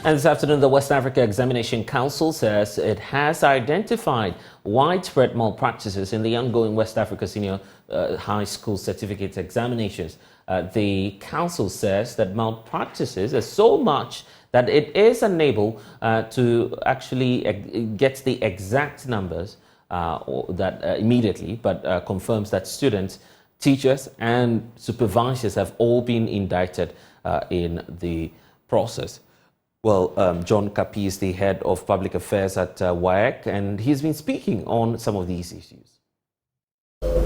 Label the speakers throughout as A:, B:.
A: And this afternoon, the West Africa Examination Council says it has identified widespread malpractices in the ongoing West Africa Senior High School Certificate examinations. The council says that malpractices are so much that it is unable to actually get the exact numbers immediately, but confirms that students, teachers and supervisors have all been indicted in the process. Well, John Kapi is the head of public affairs at WAEC, and he's been speaking on some of these issues.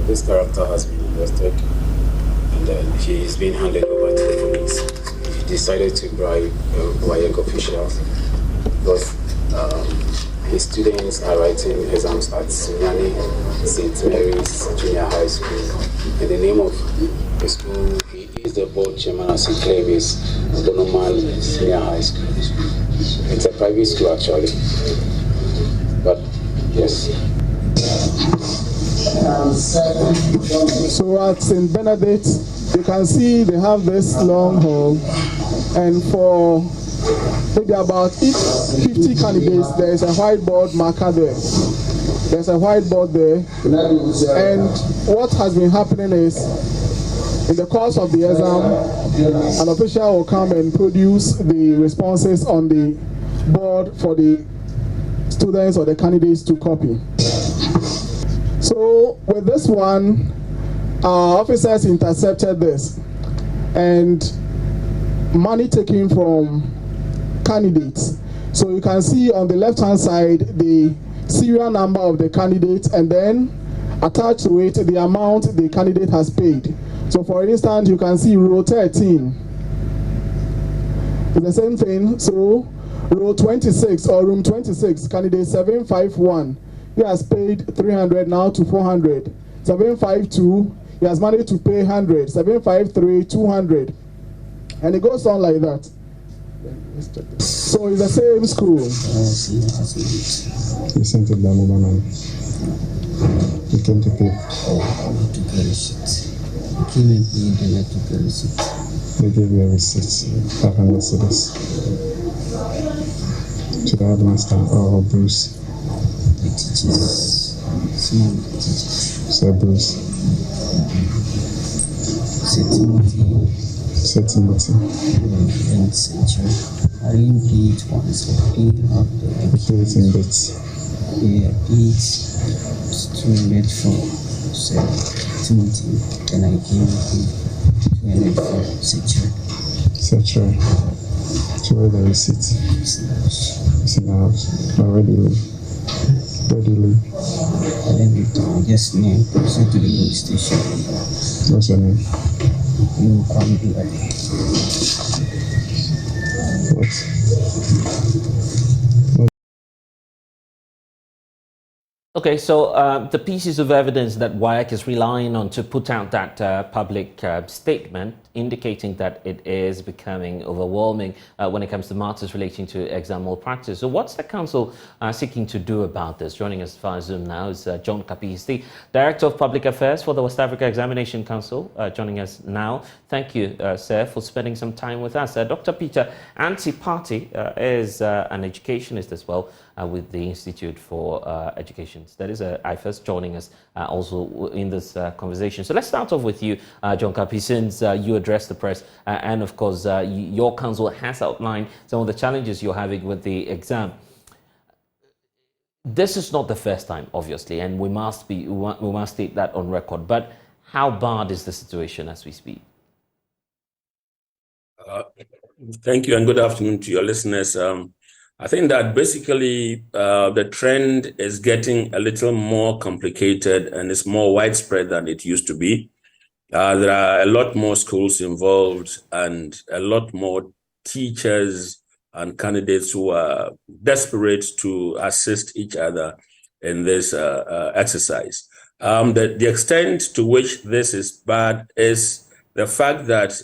B: This character has been arrested, and then he's been handed over to the police. He decided to bribe WAEC officials because his students are writing exams at Sunyani St. Mary's Junior High School. In the name of the school, he is the board chairman, as he claims, of Normal Senior High School. It's a private school, actually. But, yes.
C: So at St. Benedict, you can see they have this long hall, and for maybe about each 50 candidates, there is a whiteboard marker there. There's a whiteboard there, and what has been happening is, in the course of the exam, an official will come and produce the responses on the board for the students or the candidates to copy. So with this one, our officers intercepted this, and money taken from candidates. So you can see on the left-hand side the serial number of the candidate, and then attached to it the amount the candidate has paid. So for instance, you can see row 13. It's the same thing. So row 26 or room 26, candidate 751. He has paid 300 now to 400. 752, he has managed to pay 100. 753, 200. And it goes on like that. So it's the same school.
D: You sent it down, man. You came to pay.
E: To pay receipt. You came and paid and I took a receipt.
D: They gave you a receipt, 500 cedis. To the headmaster or Bruce.
E: The teachers, small teachers.
D: So Bruce.
E: Said Timothy. And Century. I didn't pay it once. I paid half the
D: You paid it in bits.
E: Yeah, I paid 200 for Timothy. Then I gave 200 for Century.
D: Century. To where the receipt? It's in the house. Where do you live? Where do you live?
E: I live in town, just near, closer to the police station.
D: What's your name?
E: You come here.
D: What?
A: Okay, so the pieces of evidence that WAEC is relying on to put out that public statement indicating that it is becoming overwhelming when it comes to matters relating to exam malpractice. So what's the council seeking to do about this? Joining us via Zoom now is John Kapi, the Director of Public Affairs for the West Africa Examination Council, joining us now. Thank you, sir, for spending some time with us. Dr. Peter Antipati is an educationist as well with the Institute for Education. That is IFES joining us also in this conversation. So let's start off with you, John Kapi, since you addressed the press and of course your council has outlined some of the challenges you're having with the exam. This is not the first time, obviously, and we must state that on record. But how bad is the situation as we speak?
F: Thank you and good afternoon to your listeners. I think that basically the trend is getting a little more complicated and it's more widespread than it used to be. There are a lot more schools involved and a lot more teachers and candidates who are desperate to assist each other in this exercise. The extent to which this is bad is the fact that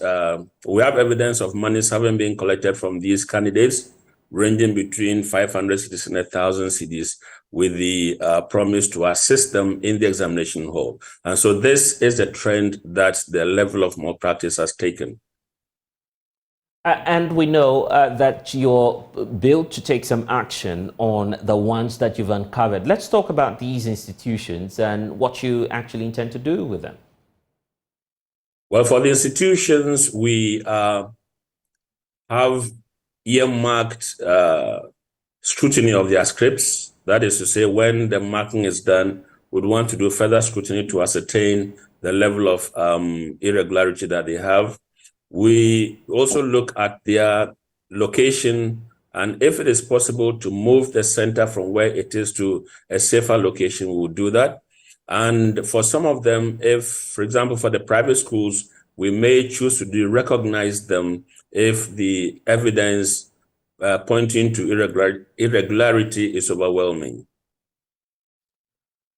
F: we have evidence of monies having been collected from these candidates, ranging between 500 cedis and 1,000 cedis, with the promise to assist them in the examination hall. And so this is the trend that the level of malpractice has taken.
A: And we know that you're built to take some action on the ones that you've uncovered. Let's talk about these institutions and what you actually intend to do with them.
F: Well, for the institutions, we have earmarked scrutiny of their scripts. That is to say, when the marking is done, we'd want to do further scrutiny to ascertain the level of irregularity that they have. We also look at their location, and if it is possible to move the center from where it is to a safer location, we will do that. And for some of them, if, for example, for the private schools, we may choose to derecognize them if the evidence pointing to irregularity is overwhelming.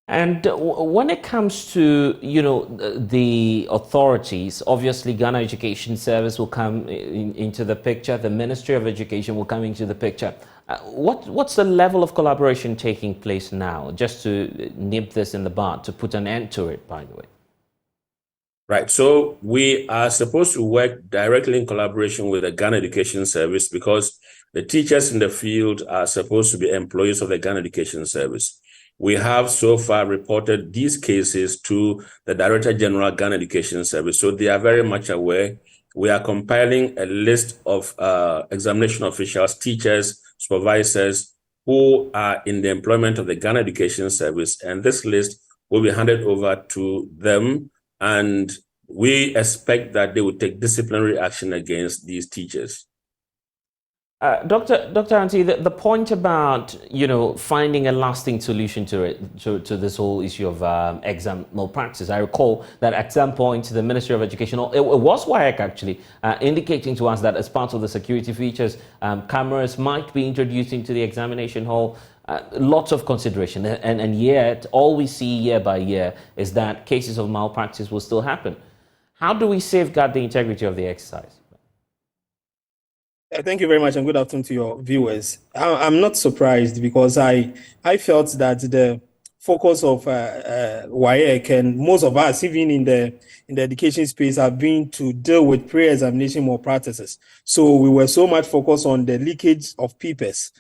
A: And when it comes to, the authorities, obviously Ghana Education Service will come into the picture. The Ministry of Education will come into the picture. What's the level of collaboration taking place now, just to nip this in the bud, to put an end to it, by the way?
F: Right. So we are supposed to work directly in collaboration with the Ghana Education Service because the teachers in the field are supposed to be employees of the Ghana Education Service. We have so far reported these cases to the Director General Ghana Education Service, so they are very much aware. We are compiling a list of examination officials, teachers, supervisors who are in the employment of the Ghana Education Service, and this list will be handed over to them, and we expect that they will take disciplinary action against these teachers.
A: Dr. Anti, the point about finding a lasting solution to this whole issue of exam malpractice. I recall that at some point the Ministry of Education, it was WAEC actually, indicating to us that as part of the security features, cameras might be introduced into the examination hall. Lots of consideration, and yet all we see year by year is that cases of malpractice will still happen. How do we safeguard the integrity of the exercise?
C: Thank you very much, and good afternoon to your viewers. I'm not surprised because I felt that the focus of WAEC and most of us, even in the education space, have been to deal with pre-examination malpractices. So we were so much focused on the leakage of papers.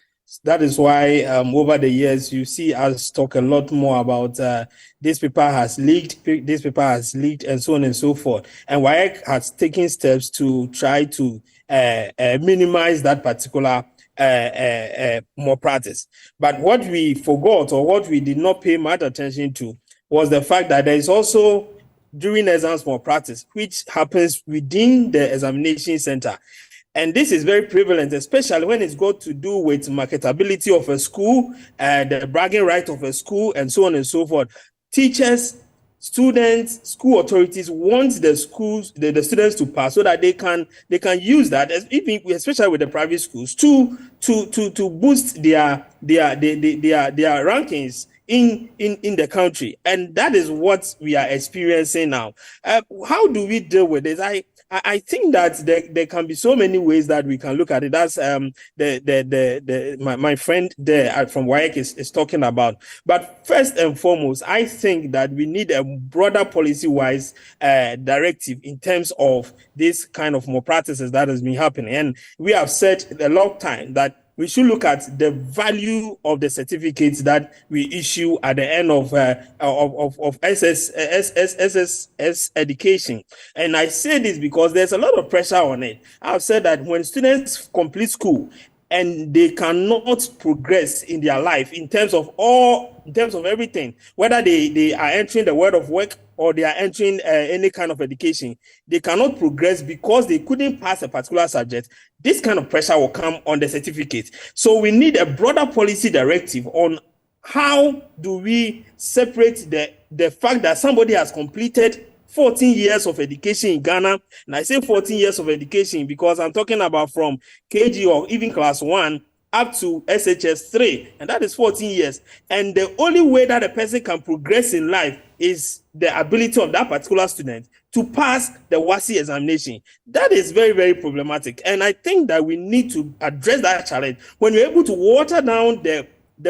C: That is why over the years you see us talk a lot more about this paper has leaked, and so on and so forth. And WAEC has taken steps to try to minimize that particular malpractice. But what we forgot, or what we did not pay much attention to, was the fact that there is also during exams malpractice, which happens within the examination center. And this is very prevalent, especially when it's got to do with marketability of a school, the bragging right of a school, and so on and so forth. Teachers, students, school authorities want the schools, the students to pass so that they can use that, especially with the private schools, to boost their rankings in the country. And that is what we are experiencing now. How do we deal with this? I think that there can be so many ways that we can look at it. That's my friend there from WAEC is talking about. But first and foremost, I think that we need a broader policy-wise directive in terms of this kind of malpractices that has been happening. And we have said a long time that we should look at the value of the certificates that we issue at the end of SSS education. And I say this because there's a lot of pressure on it. I've said that when students complete school and they cannot progress in their life in terms of everything, whether they are entering the world of work or they are entering any kind of education, they cannot progress because they couldn't pass a particular subject. This kind of pressure will come on the certificate. So we need a broader policy directive on how do we separate the fact that somebody has completed 14 years of education in Ghana. And I say 14 years of education because I'm talking about from KG or even class 1 up to SHS 3, and that is 14 years. And the only way that a person can progress in life is the ability of that particular student to pass the WASI examination. That is very, very problematic. And I think that we need to address that challenge. When you're able to water down the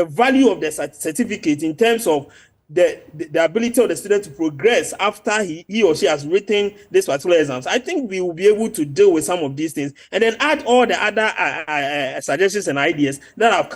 C: value of the certificate in terms of
G: the ability of the student to progress after he or she has written this particular exams, I think we will be able to deal with some of these things, and then add all the other suggestions and ideas that have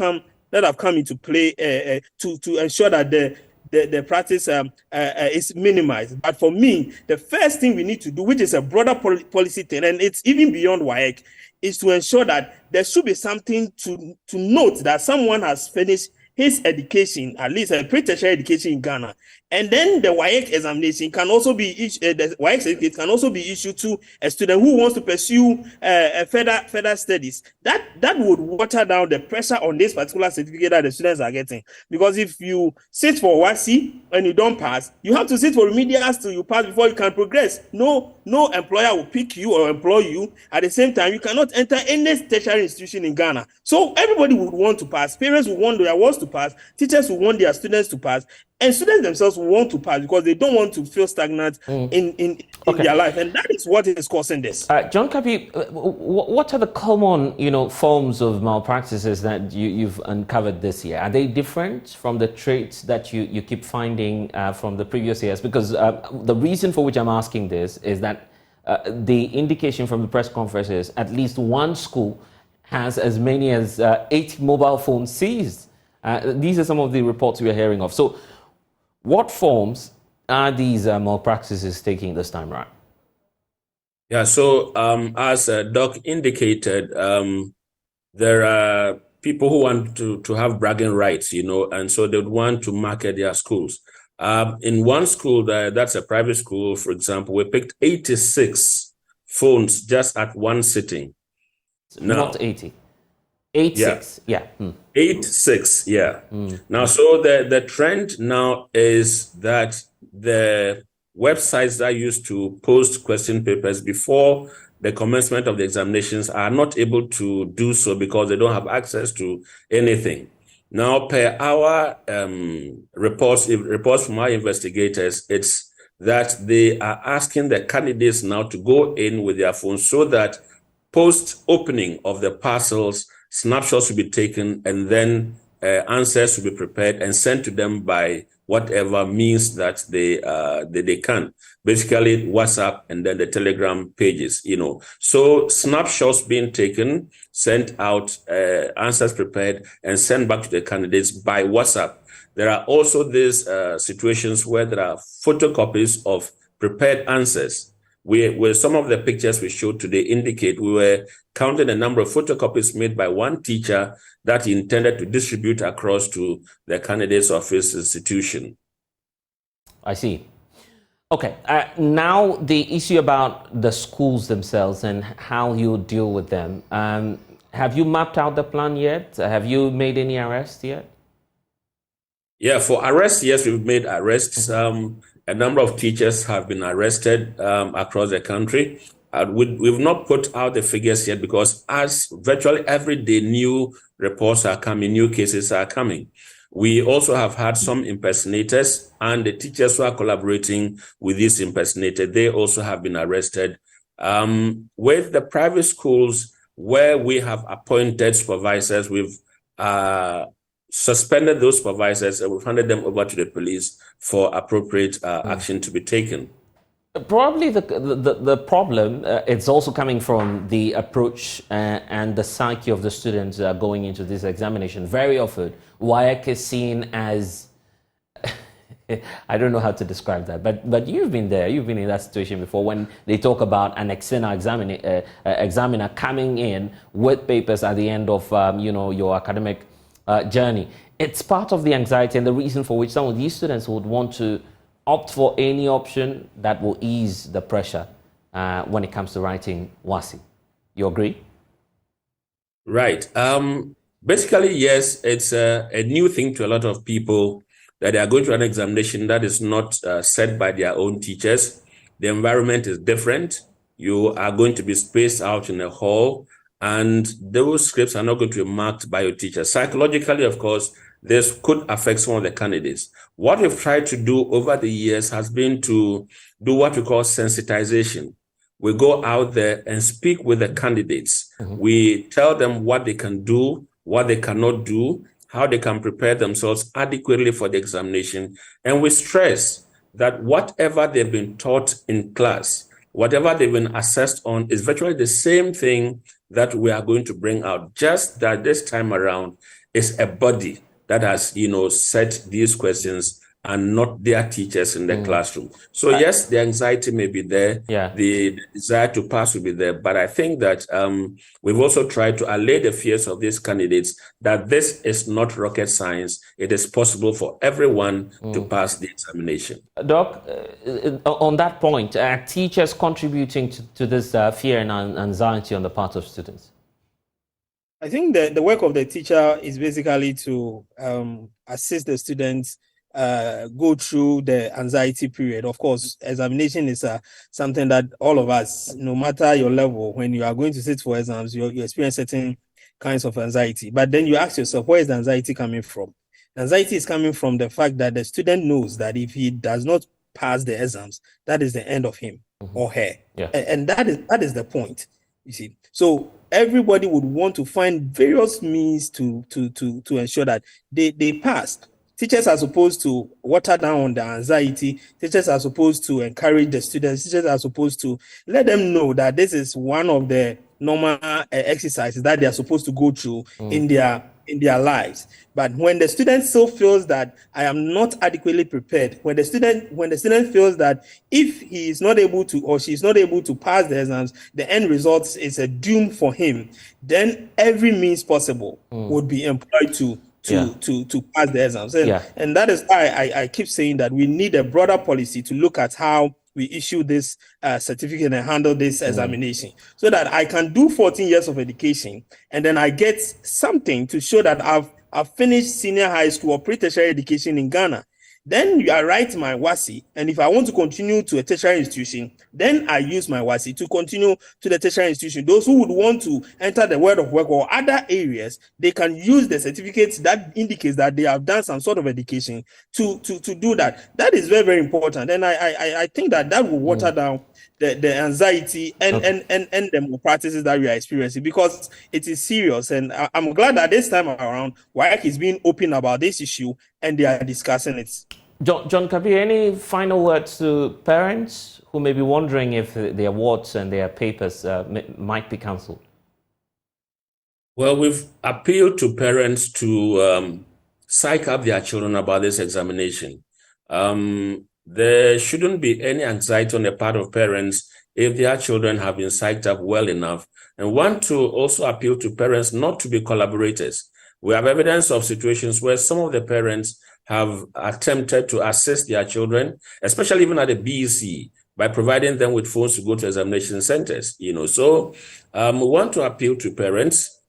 G: come into play to ensure that the practice is minimized. But for me, the first thing we need to do, which is a broader policy thing, and it's even beyond WAEC, is to ensure that there should be something to note that someone has finished his education, at least a pre-tertiary education in Ghana, and then the WAEC examination can also be the WAEC certificate can also be issued to a student who wants to pursue further studies. That would water down the pressure on this particular certificate that the students are getting. Because if you sit for WASI and you don't pass, you have to sit for remedials till you pass before you can progress. No employer will pick you or employ you. At the same time, you cannot enter any tertiary institution in Ghana. So everybody would want to pass. Parents would want their wards to pass. Teachers would want their students to pass. And students themselves want to pass because they don't want to feel stagnant in their life. And that is what is causing this.
A: John Kapi, what are the common, forms of malpractices that you've uncovered this year? Are they different from the traits that you keep finding from the previous years? Because the reason for which I'm asking this is that the indication from the press conference is at least one school has as many as 8 mobile phones seized. These are some of the reports we are hearing of. So what forms are these malpractices taking this time around?
F: Yeah, so as Doc indicated, there are people who want to have bragging rights, and so they would want to market their schools. In one school, that's a private school, for example, we picked 86 phones just at one sitting.
A: Now, not 80. 86, yeah.
F: 86, yeah. Now, so the trend now is that the websites that used to post question papers before the commencement of the examinations are not able to do so because they don't have access to anything. Now, per our reports from our investigators, it's that they are asking the candidates now to go in with their phones so that post-opening of the parcels, snapshots will be taken, and then answers will be prepared and sent to them by whatever means that they can. Basically, WhatsApp and then the Telegram pages, So snapshots being taken, sent out, answers prepared, and sent back to the candidates by WhatsApp. There are also these situations where there are photocopies of prepared answers. With some of the pictures we showed today indicate we were counting the number of photocopies made by one teacher that he intended to distribute across to the candidates of his institution.
A: I see. Okay, now the issue about the schools themselves and how you deal with them. Have you mapped out the plan yet? Have you made any arrests yet?
F: Yeah, for arrests, yes, we've made arrests. A number of teachers have been arrested across the country. We've not put out the figures yet because as virtually every day new reports are coming, new cases are coming. We also have had some impersonators, and the teachers who are collaborating with these impersonators, they also have been arrested. With the private schools where we have appointed supervisors, we've suspended those supervisors and we've handed them over to the police for appropriate action to be taken.
A: Probably the problem, it's also coming from the approach and the psyche of the students going into this examination. Very often, WAEC is seen as, I don't know how to describe that, but you've been there, you've been in that situation before when they talk about an external examiner coming in with papers at the end of your academic journey. It's part of the anxiety and the reason for which some of these students would want to opt for any option that will ease the pressure when it comes to writing WASI. You agree?
F: Right. Basically, yes, it's a new thing to a lot of people that they are going to an examination that is not set by their own teachers. The environment is different. You are going to be spaced out in a hall, and those scripts are not going to be marked by your teacher. Psychologically, of course, this could affect some of the candidates. What we've tried to do over the years has been to do what we call sensitization. We go out there and speak with the candidates. We tell them what they can do, what they cannot do, how they can prepare themselves adequately for the examination. And we stress that whatever they've been taught in class, whatever they've been assessed on, is virtually the same thing that we are going to bring out. Just that this time around is a body that has, set these questions and not their teachers in the classroom. So yes, the anxiety may be there, the desire to pass will be there, but I think that we've also tried to allay the fears of these candidates that this is not rocket science. It is possible for everyone to pass the examination.
A: Doc, on that point, are teachers contributing to this fear and anxiety on the part of students?
G: I think the work of the teacher is basically to assist the students go through the anxiety period. Of course, examination is something that all of us, no matter your level, when you are going to sit for exams, you experience certain kinds of anxiety. But then you ask yourself, where is the anxiety coming from? Anxiety is coming from the fact that the student knows that if he does not pass the exams, that is the end of him or her. And that is the point, you see. So everybody would want to find various means to ensure that they pass. Teachers are supposed to water down the anxiety. Teachers are supposed to encourage the students. Teachers are supposed to let them know that this is one of the normal exercises that they are supposed to go through in their lives. But when the student still feels that I am not adequately prepared, when the student feels that if he is not able to or she is not able to pass the exams, the end result is a doom for him, then every means possible would be employed to pass the exams. And that is why I keep saying that we need a broader policy to look at how we issue this certificate and handle this examination, so that I can do 14 years of education and then I get something to show that I've finished senior high school or pre-tertiary education in Ghana. Then I write my WASI, and if I want to continue to a tertiary institution, then I use my WASI to continue to the tertiary institution. Those who would want to enter the world of work or other areas, they can use the certificates that indicates that they have done some sort of education to do that. That is very, very important, and I think that will water down the anxiety and the malpractices that we are experiencing, because it is serious. And I'm glad that this time around, WAEC is being open about this issue and they are discussing it.
A: John Kapi, any final words to parents who may be wondering if the awards and their papers might be cancelled?
F: Well, we've appealed to parents to psych up their children about this examination. There shouldn't be any anxiety on the part of parents if their children have been psyched up well enough. And want to also appeal to parents not to be collaborators. We have evidence of situations where some of the parents have attempted to assist their children, especially even at the BEC, by providing them with phones to go to examination centers. So we want to appeal to parents,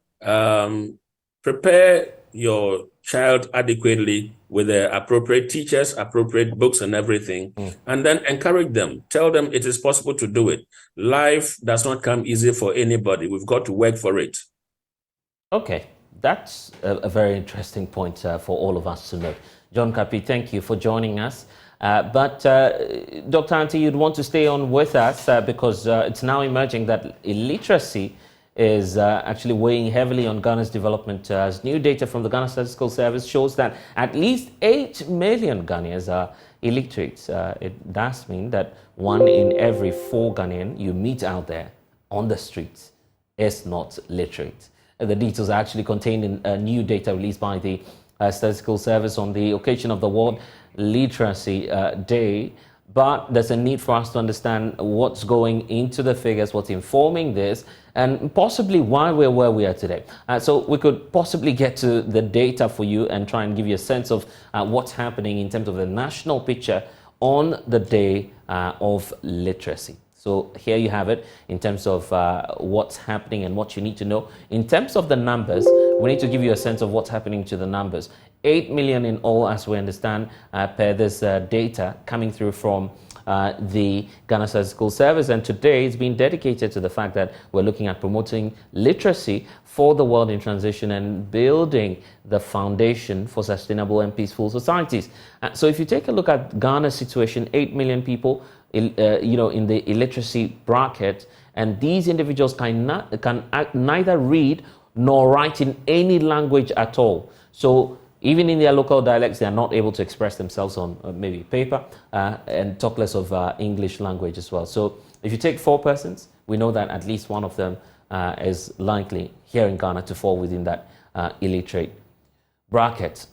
F: prepare your child adequately with the appropriate teachers, appropriate books and everything, and then encourage them. Tell them it is possible to do it. Life does not come easy for anybody. We've got to work for it.
A: Okay, that's a very interesting point for all of us to note. John Kapi, thank you for joining us. But Dr. Anti, you'd want to stay on with us because it's now emerging that illiteracy is actually weighing heavily on Ghana's development. As new data from the Ghana Statistical Service shows that at least 8 million Ghanaians are illiterate. It does mean that 1 in every 4 Ghanaian you meet out there on the streets is not literate. The details are actually contained in new data released by the Statistical Service on the occasion of the World Literacy Day. But there's a need for us to understand what's going into the figures, what's informing this, and possibly why we're where we are today. So we could possibly get to the data for you and try and give you a sense of what's happening in terms of the national picture on the day of literacy. So here you have it in terms of what's happening and what you need to know. In terms of the numbers, we need to give you a sense of what's happening to the numbers. 8 million in all, as we understand, per this data coming through from the Ghana Statistical Service. And today it's been dedicated to the fact that we're looking at promoting literacy for the world in transition and building the foundation for sustainable and peaceful societies. So if you take a look at Ghana's situation, 8 million people, in the illiteracy bracket, and these individuals can neither read nor write in any language at all. So even in their local dialects, they are not able to express themselves on maybe paper, and talk less of English language as well. So if you take 4 persons, we know that at least one of them is likely here in Ghana to fall within that illiterate bracket.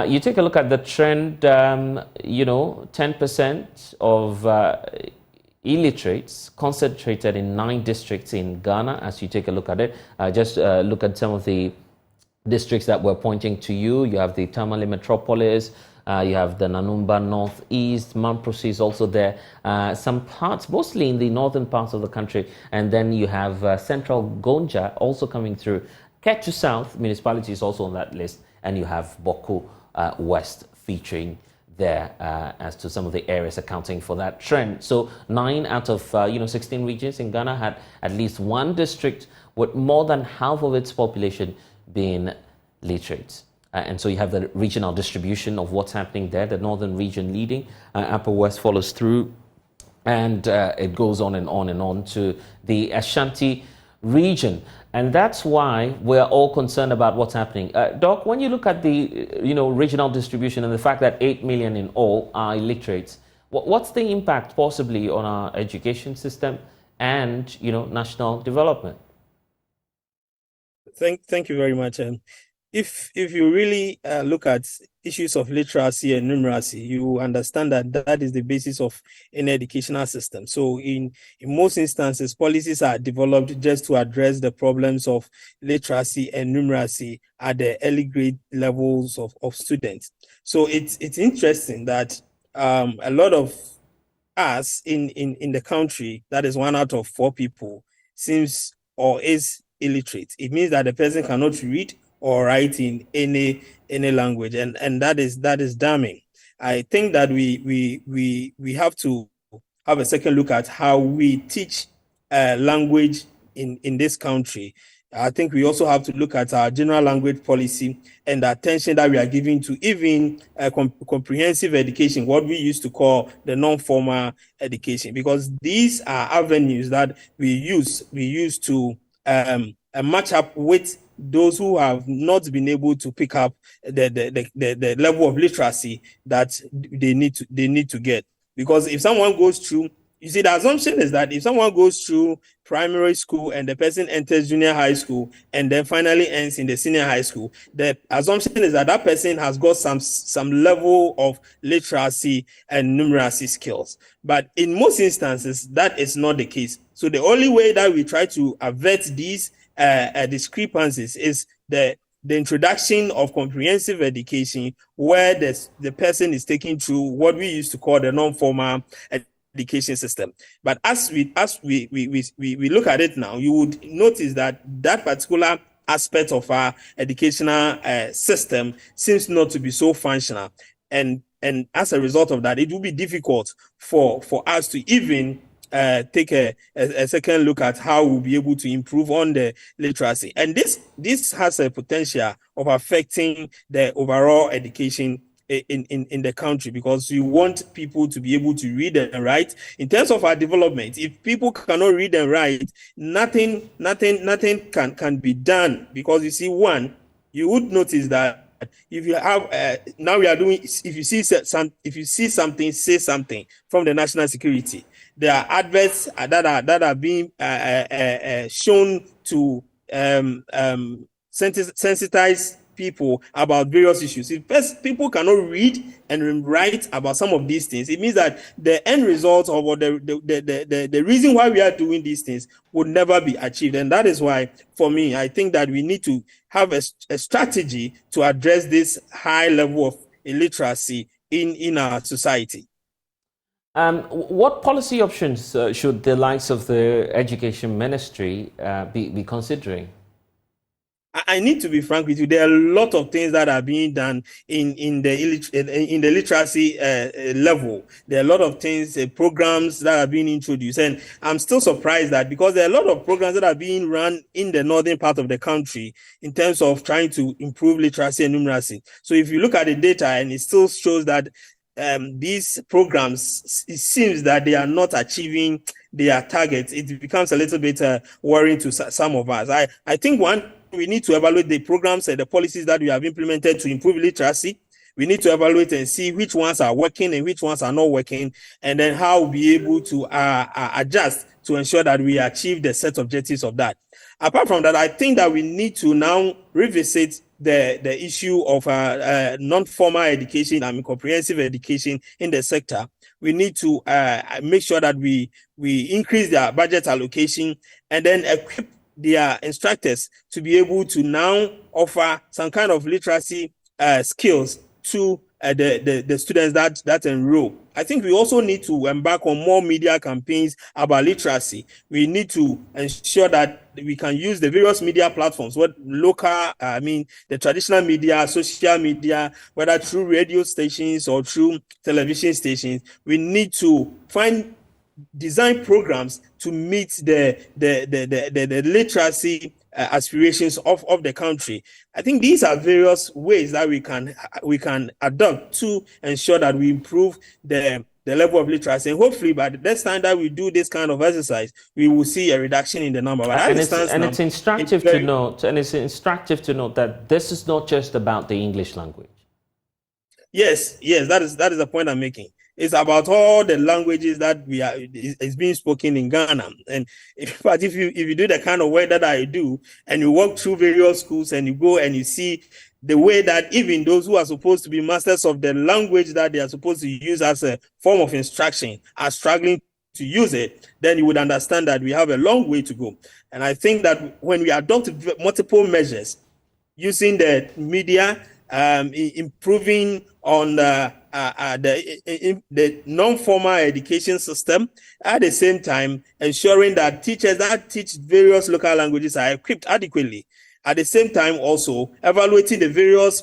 A: You take a look at the trend, 10% of illiterates concentrated in 9 districts in Ghana. As you take a look at it, just look at some of the districts that we're pointing to you. You have the Tamale Metropolis, you have the Nanumba Northeast, Mamprosi is also there, some parts, mostly in the northern parts of the country, and then you have Central Gonja also coming through. Ketu South municipality is also on that list, and you have Boku West featuring there as to some of the areas accounting for that trend. So 9 out of 16 regions in Ghana had at least one district with more than half of its population being literate. And so you have the regional distribution of what's happening there. The northern region leading, Upper West follows through, and it goes on and on and on to the Ashanti region. And that's why we're all concerned about what's happening. Doc, when you look at the regional distribution and the fact that 8 million in all are illiterates, what's the impact possibly on our education system and national development?
G: Thank you very much. If you really look at issues of literacy and numeracy, you understand that that is the basis of any educational system. So in most instances, policies are developed just to address the problems of literacy and numeracy at the early grade levels of students. So it's interesting that a lot of us in the country, that is 1 out of 4 people, seems or is illiterate. It means that the person cannot read or write in any language, and that is damning. I think that we have to have a second look at how we teach language in this country. I think we also have to look at our general language policy and the attention that we are giving to even comprehensive education, what we used to call the non-formal education, because these are avenues that we use to match up with those who have not been able to pick up the level of literacy that they need to get. Because if someone goes through, you see, the assumption is that if someone goes through primary school and the person enters junior high school and then finally ends in the senior high school, the assumption is that that person has got some level of literacy and numeracy skills. But in most instances, that is not the case. So the only way that we try to avert these discrepancies is the introduction of comprehensive education, where the person is taken through what we used to call the non-formal education system. But as we look at it now, you would notice that particular aspect of our educational system seems not to be so functional, and as a result of that, it will be difficult for us to even take a second look at how we'll be able to improve on the literacy. And this has a potential of affecting the overall education in the country, because you want people to be able to read and write. In terms of our development, if people cannot read and write, nothing can be done. Because you see, one, you would notice that if you have now we are doing, if you see something, say something from the national security. There are adverts that are being shown to sensitize people about various issues. If people cannot read and write about some of these things, it means that the end result of the reason why we are doing these things would never be achieved. And that is why, for me, I think that we need to have a strategy to address this high level of illiteracy in our society.
A: What policy options should the likes of the education ministry be considering?
G: I need to be frank with you. There are a lot of things that are being done in the literacy level. There are a lot of things, programs that are being introduced, and I'm still surprised that, because there are a lot of programs that are being run in the northern part of the country in terms of trying to improve literacy and numeracy. So if you look at the data, and it still shows that these programs, it seems that they are not achieving their targets, it becomes a little bit worrying to some of us. I think one we need to evaluate the programs and the policies that we have implemented to improve literacy. We need to evaluate and see which ones are working and which ones are not working, and then how we'll be able to adjust to ensure that we achieve the set objectives of that. Apart from that, I think that we need to now revisit the issue of non-formal education and comprehensive education in the sector. We need to make sure that we increase their budget allocation and then equip their instructors to be able to now offer some kind of literacy skills to the students that enroll. I think we also need to embark on more media campaigns about literacy. We need to ensure that we can use the various media platforms, the traditional media, social media, whether through radio stations or through television stations. We need to design programs to meet the literacy aspirations of the country. I think these are various ways that we can adopt to ensure that we improve the level of literacy. And hopefully by the next time that we do this kind of exercise, we will see a reduction in the number.
A: It's instructive to note that this is not just about the English language.
G: Yes, that is the point I'm making. It's about all the languages that is being spoken in Ghana. And if you do the kind of work that I do, and you walk through various schools and you go and you see the way that even those who are supposed to be masters of the language that they are supposed to use as a form of instruction are struggling to use it, then you would understand that we have a long way to go. And I think that when we adopt multiple measures using the media, improving on the non-formal education system, at the same time ensuring that teachers that teach various local languages are equipped adequately. At the same time, also evaluating the various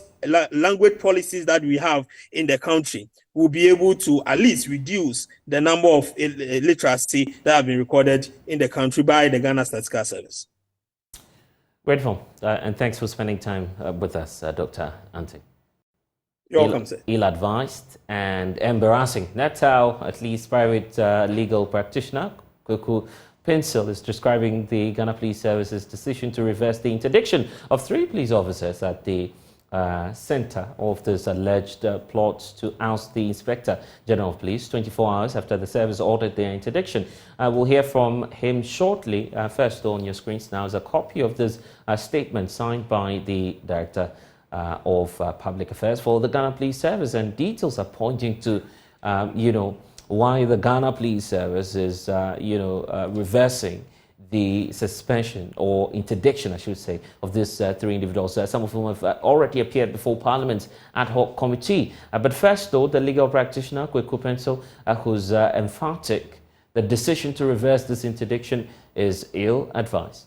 G: language policies that we have in the country, will be able to at least reduce the number of illiteracy that have been recorded in the country by the Ghana Statistical Service.
A: Grateful, and thanks for spending time with us, Dr. Ante.
G: You're welcome, sir.
A: Ill-advised and embarrassing. That's how, at least, private legal practitioner Kuku Pencil is describing the Ghana Police Service's decision to reverse the interdiction of 3 police officers at the center of this alleged plot to oust the Inspector General of Police 24 hours after the service ordered their interdiction. We'll hear from him shortly. First, on your screens now is a copy of this statement signed by the Director of Public Affairs for the Ghana Police Service, and details are pointing to, why the Ghana Police Service is, reversing the suspension or interdiction, I should say, of these 3 individuals, some of whom have already appeared before Parliament's ad hoc committee. But first, though, the legal practitioner, Kuku Pencil, who's emphatic, the decision to reverse this interdiction is ill-advised.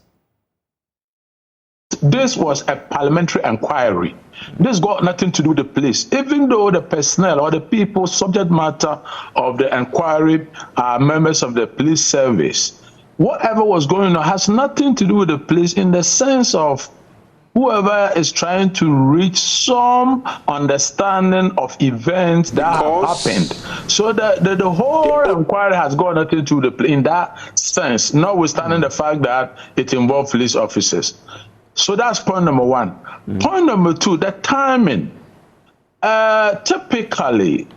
H: This was a parliamentary inquiry. This got nothing to do with the police. Even though the personnel or the people subject matter of the inquiry are members of the police service, whatever was going on has nothing to do with the police in the sense of whoever is trying to reach some understanding of events that have happened. So the whole inquiry has got nothing to do with the police in that sense, notwithstanding the fact that it involved police officers. So that's point number 1. Point number 2, the timing. Typically,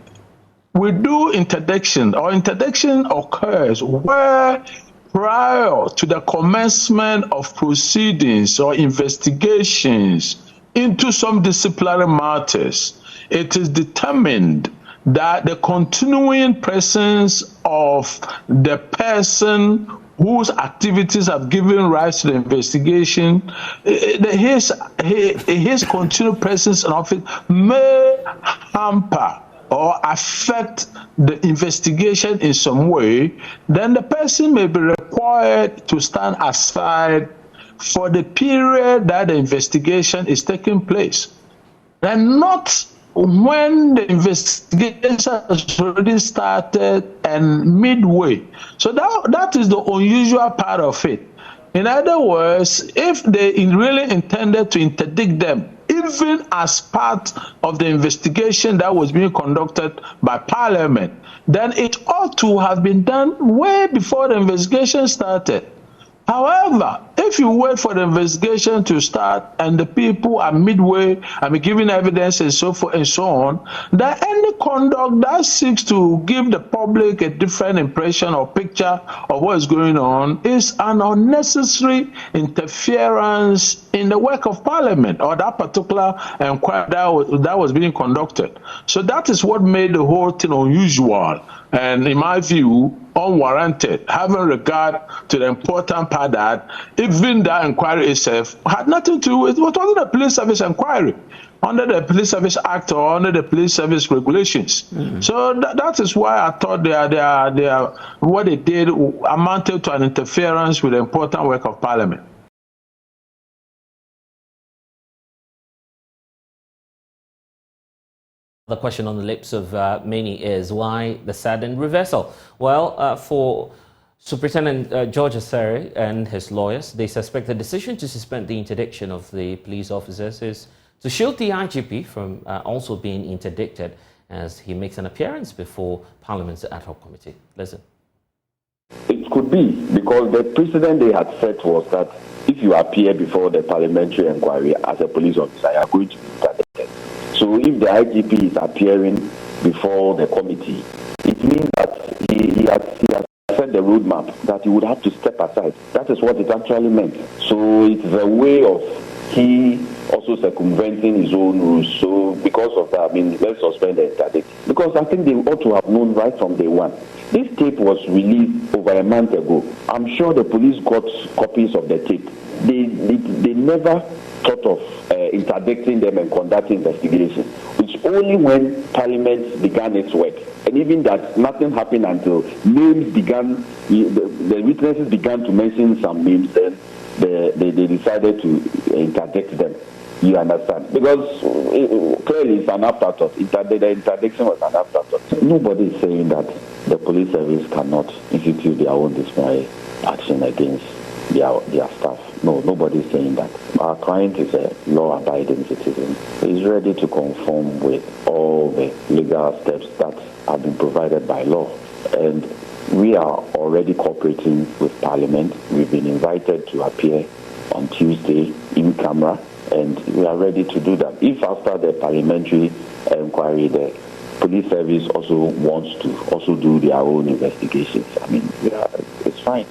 H: we do interdiction, or interdiction occurs where prior to the commencement of proceedings or investigations into some disciplinary matters, it is determined that the continuing presence of the person whose activities have given rise to the investigation, his continued presence in office may hamper or affect the investigation in some way, then the person may be required to stand aside for the period that the investigation is taking place, and not when the investigation has already started and midway. So that is the unusual part of it. In other words, if they really intended to interdict them, even as part of the investigation that was being conducted by Parliament, then it ought to have been done way before the investigation started. However, if you wait for the investigation to start and the people are midway, giving evidence and so forth and so on, then any conduct that seeks to give the public a different impression or picture of what is going on is an unnecessary interference in the work of Parliament or that particular inquiry that was being conducted. So that is what made the whole thing unusual and, in my view, unwarranted, having regard to the important part that even that inquiry itself had nothing to do with, it wasn't a police service inquiry under the Police Service Act or under the Police Service regulations. So that is why I thought they are what they did amounted to an interference with the important work of Parliament.
A: The question on the lips of many is why the sudden reversal? Well, for Superintendent George Asare and his lawyers, they suspect the decision to suspend the interdiction of the police officers is to shield the IGP from also being interdicted as he makes an appearance before Parliament's ad hoc committee. Listen.
I: It could be because the precedent they had set was that if you appear before the parliamentary inquiry as a police officer, you are going to be interdicted. So if the IGP is appearing before the committee, it means that he has set the roadmap that he would have to step aside. That is what it actually meant. So it's a way of he also circumventing his own rules. So because of that, let's suspend the interdict. Because I think they ought to have known right from day one. This tape was released over a month ago. I'm sure the police got copies of the tape. They never thought of interdicting them and conducting investigation. It's only when Parliament began its work, and even that nothing happened until names began, the witnesses began to mention some names, then they decided to interdict them. You understand? Because clearly it's an afterthought. The interdiction was an afterthought. Nobody is saying that the police service cannot institute their own disciplinary action against their staff. No, nobody is saying that. Our client is a law-abiding citizen. He's ready to conform with all the legal steps that have been provided by law. And we are already cooperating with Parliament. We've been invited to appear on Tuesday in camera, and we are ready to do that. If after the parliamentary inquiry, the police service also wants to also do their own investigations, it's fine.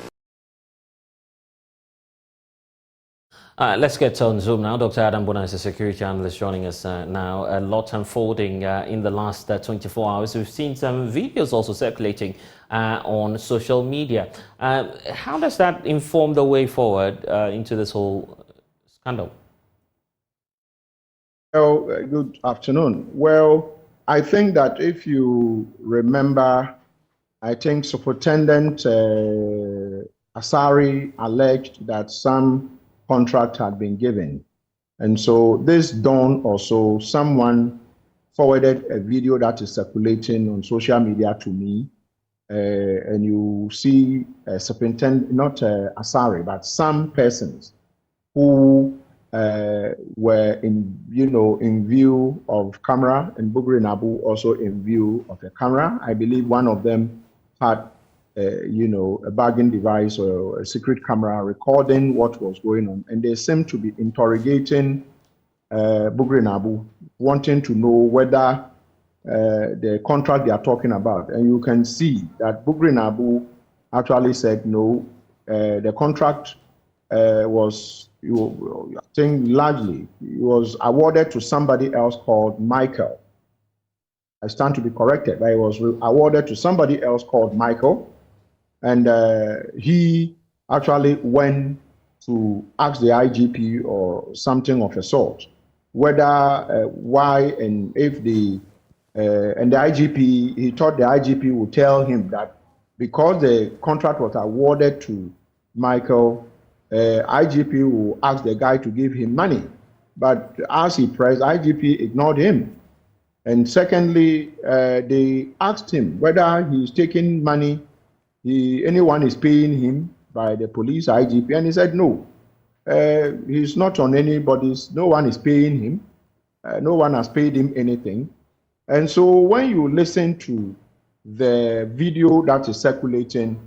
A: Let's get on Zoom now. Dr. Adam Bona is a security analyst joining us now. A lot unfolding in the last 24 hours. We've seen some videos also circulating on social media. How does that inform the way forward into this whole scandal?
C: Well, good afternoon. Well, I think that if you remember, I think Superintendent Asare alleged that some contract had been given. And so this dawn or so, someone forwarded a video that is circulating on social media to me. And you see Superintendent, not Asare, but some persons who were in view of camera, and Bugri Nabu also in view of the camera. I believe one of them had a bargain device or a secret camera recording what was going on, and they seemed to be interrogating Bugri Nabu, wanting to know whether the contract they are talking about. And you can see that Bugri Nabu actually said no, the contract was, I think largely, it was awarded to somebody else called Michael. I stand to be corrected, but it was awarded to somebody else called Michael. And he actually went to ask the IGP or something of a sort, whether, why, and if and the IGP, he thought the IGP would tell him that because the contract was awarded to Michael, IGP will ask the guy to give him money. But as he pressed, IGP ignored him. And secondly, they asked him whether he's taking money, anyone is paying him by the police, IGP, and he said no. He's not on anybody's, no one is paying him. No one has paid him anything. And so when you listen to the video that is circulating,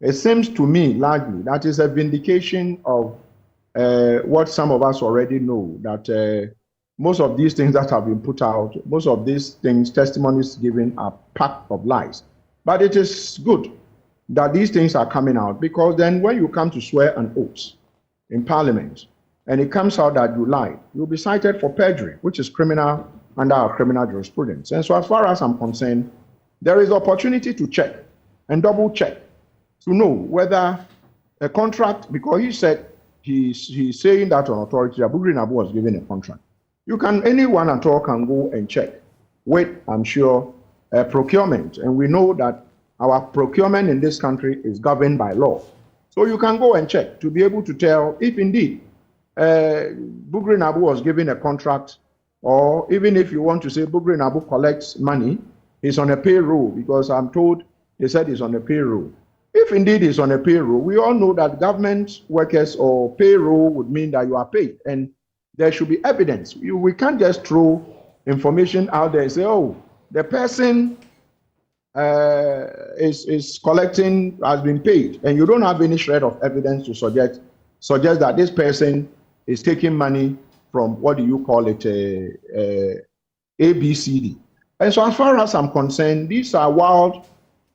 C: It seems to me largely that is a vindication of what some of us already know, that most of these things that have been put out, most of these things, testimonies given, are packed of lies. But it is good that these things are coming out, because then when you come to swear an oath in Parliament and it comes out that you lied, you'll be cited for perjury, which is criminal under our criminal jurisprudence. And so as far as I'm concerned, there is opportunity to check and double check to know whether a contract, because he said he's saying that on authority that Bugri Nabu was given a contract. Anyone at all can go and check with, I'm sure, procurement. And we know that our procurement in this country is governed by law. So you can go and check to be able to tell if indeed Bugri Nabu was given a contract, or even if you want to say Bugri Nabu collects money, he's on a payroll, because I'm told they said he's on a payroll. If indeed he's on a payroll, we all know that government workers or payroll would mean that you are paid, and there should be evidence. We can't just throw information out there and say, oh, the person is collecting, has been paid, and you don't have any shred of evidence to suggest that this person is taking money from, what do you call it, ABCD. And so as far as I'm concerned, these are wild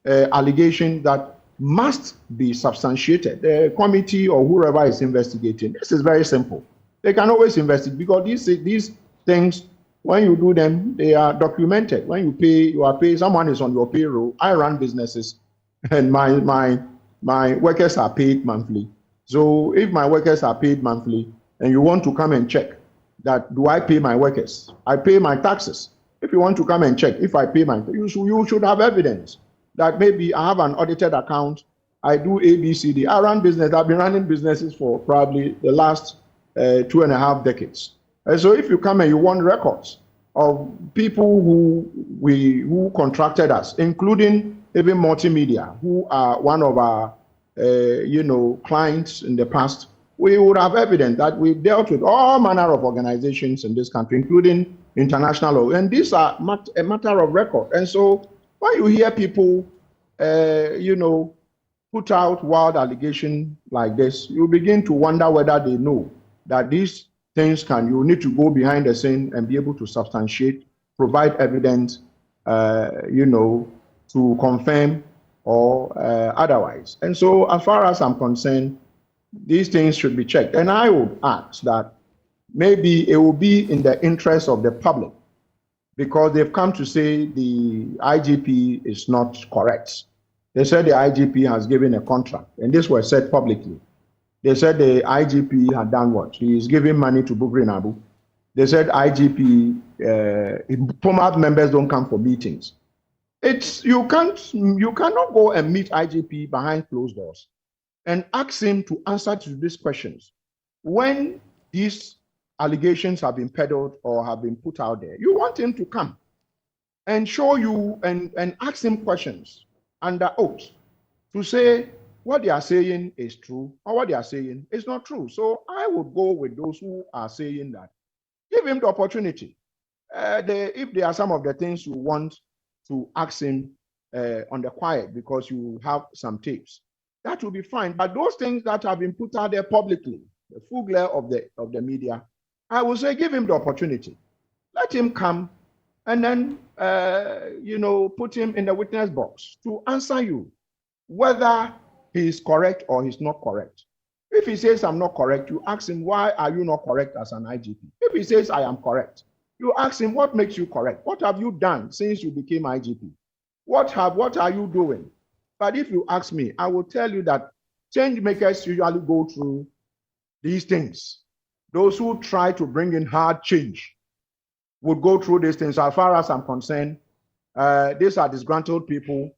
C: allegations that must be substantiated. The committee or whoever is investigating, this is very simple. They can always investigate, because these things, when you do them, they are documented. When you pay, you are paid. Someone is on your payroll. I run businesses, and my workers are paid monthly. So if my workers are paid monthly, and you want to come and check that, do I pay my workers? I pay my taxes. If you want to come and check if I pay you should have evidence that maybe I have an audited account, I do ABCD. I run business. I've been running businesses for probably the last 2.5 decades. And so if you come and you want records of people who contracted us, including even multimedia, who are one of our clients in the past, we would have evidence that we've dealt with all manner of organizations in this country, including international law. And these are a matter of record. And so when you hear people, put out wild allegations like this, you begin to wonder whether they know that these things you need to go behind the scene and be able to substantiate, provide evidence, to confirm or otherwise. And so as far as I'm concerned, these things should be checked. And I would ask that maybe it will be in the interest of the public, because they've come to say the IGP is not correct. They said the IGP has given a contract, and this was said publicly. They said the IGP had done what? He is giving money to Bugri Nabu. They said IGP, POMAP members don't come for meetings. You cannot go and meet IGP behind closed doors and ask him to answer to these questions when these allegations have been peddled or have been put out there. You want him to come and show you and ask him questions under oath to say what they are saying is true or what they are saying is not true. So I would go with those who are saying that. Give him the opportunity. If there are some of the things you want to ask him on the quiet because you have some tapes, that will be fine. But those things that have been put out there publicly, the full glare of the media, I will say give him the opportunity. Let him come and then, put him in the witness box to answer you whether he is correct or he's not correct. If he says I'm not correct, you ask him, why are you not correct as an IGP? If he says I am correct, you ask him, what makes you correct? What have you done since you became IGP? What are you doing? But if you ask me, I will tell you that change makers usually go through these things. Those who try to bring in hard change would go through these things. As far as I'm concerned, these are disgruntled people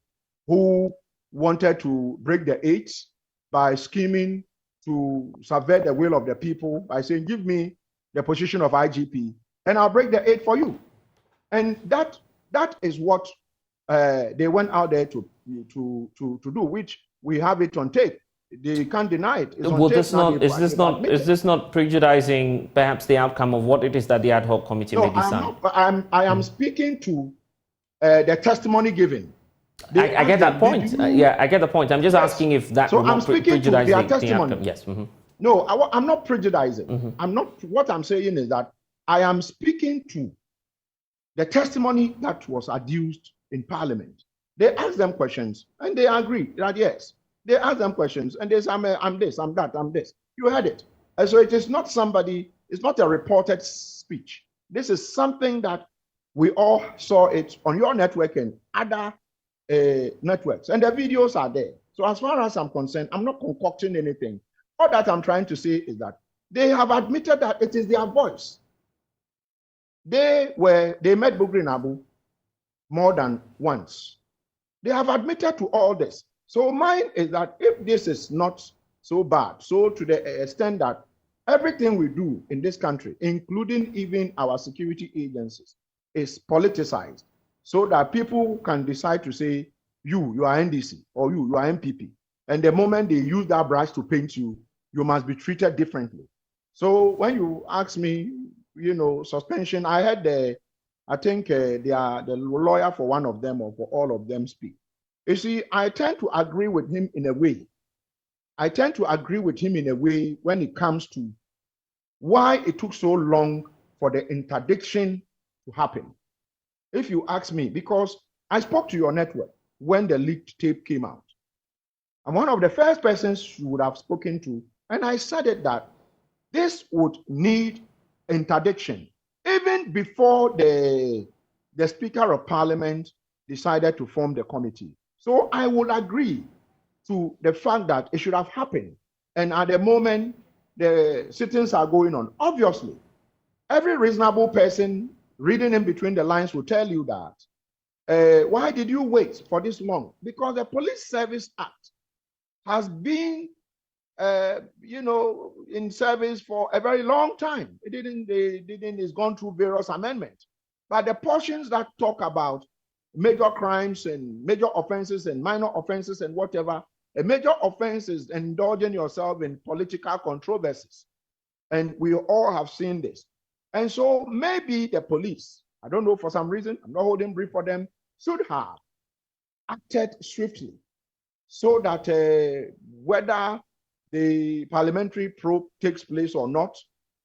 C: who wanted to break the eights by scheming to subvert the will of the people by saying, give me the position of IGP and I'll break the eight for you. And that is what they went out there to do, which we have it on tape. They can't deny it.
A: Is this not prejudicing perhaps the outcome of what it is that the ad hoc committee may decide?
C: I am speaking to the testimony given.
A: I get that point. Yeah, I get the point. I'm just asking if that
C: so
A: will
C: I'm
A: not
C: speaking to
A: prejudice
C: their
A: the
C: testimony.
A: outcome. Yes. Mm-hmm.
C: No, I'm not prejudicing.
A: Mm-hmm.
C: I'm not. What I'm saying is that I am speaking to the testimony that was adduced in Parliament. They asked them questions and they agreed that yes. They asked them questions and they said, I'm this, I'm that, I'm this. You heard it. And so it is not somebody, it's not a reported speech. This is something that we all saw it on your network and other networks. And the videos are there. So as far as I'm concerned, I'm not concocting anything. All that I'm trying to say is that they have admitted that it is their voice. They met Bugri Nabu more than once. They have admitted to all this. So mine is that if this is not so bad, so to the extent that everything we do in this country, including even our security agencies, is politicized, so that people can decide to say, you are NDC, or you are MPP. And the moment they use that brush to paint you, you must be treated differently. So when you ask me, suspension, I heard the lawyer for one of them or for all of them speak. You see, I tend to agree with him in a way. When it comes to why it took so long for the interdiction to happen. If you ask me, because I spoke to your network when the leaked tape came out. I'm one of the first persons you would have spoken to, and I said it that this would need interdiction even before the Speaker of Parliament decided to form the committee. So I would agree to the fact that it should have happened. And at the moment, the sittings are going on. Obviously, every reasonable person reading in between the lines will tell you that. Why did you wait for this long? Because the Police Service Act has been in service for a very long time. It's gone through various amendments. But the portions that talk about major crimes and major offenses and minor offenses and whatever, a major offense is indulging yourself in political controversies. And we all have seen this. And so maybe the police, I don't know, for some reason, I'm not holding brief for them, should have acted swiftly so that whether the parliamentary probe takes place or not,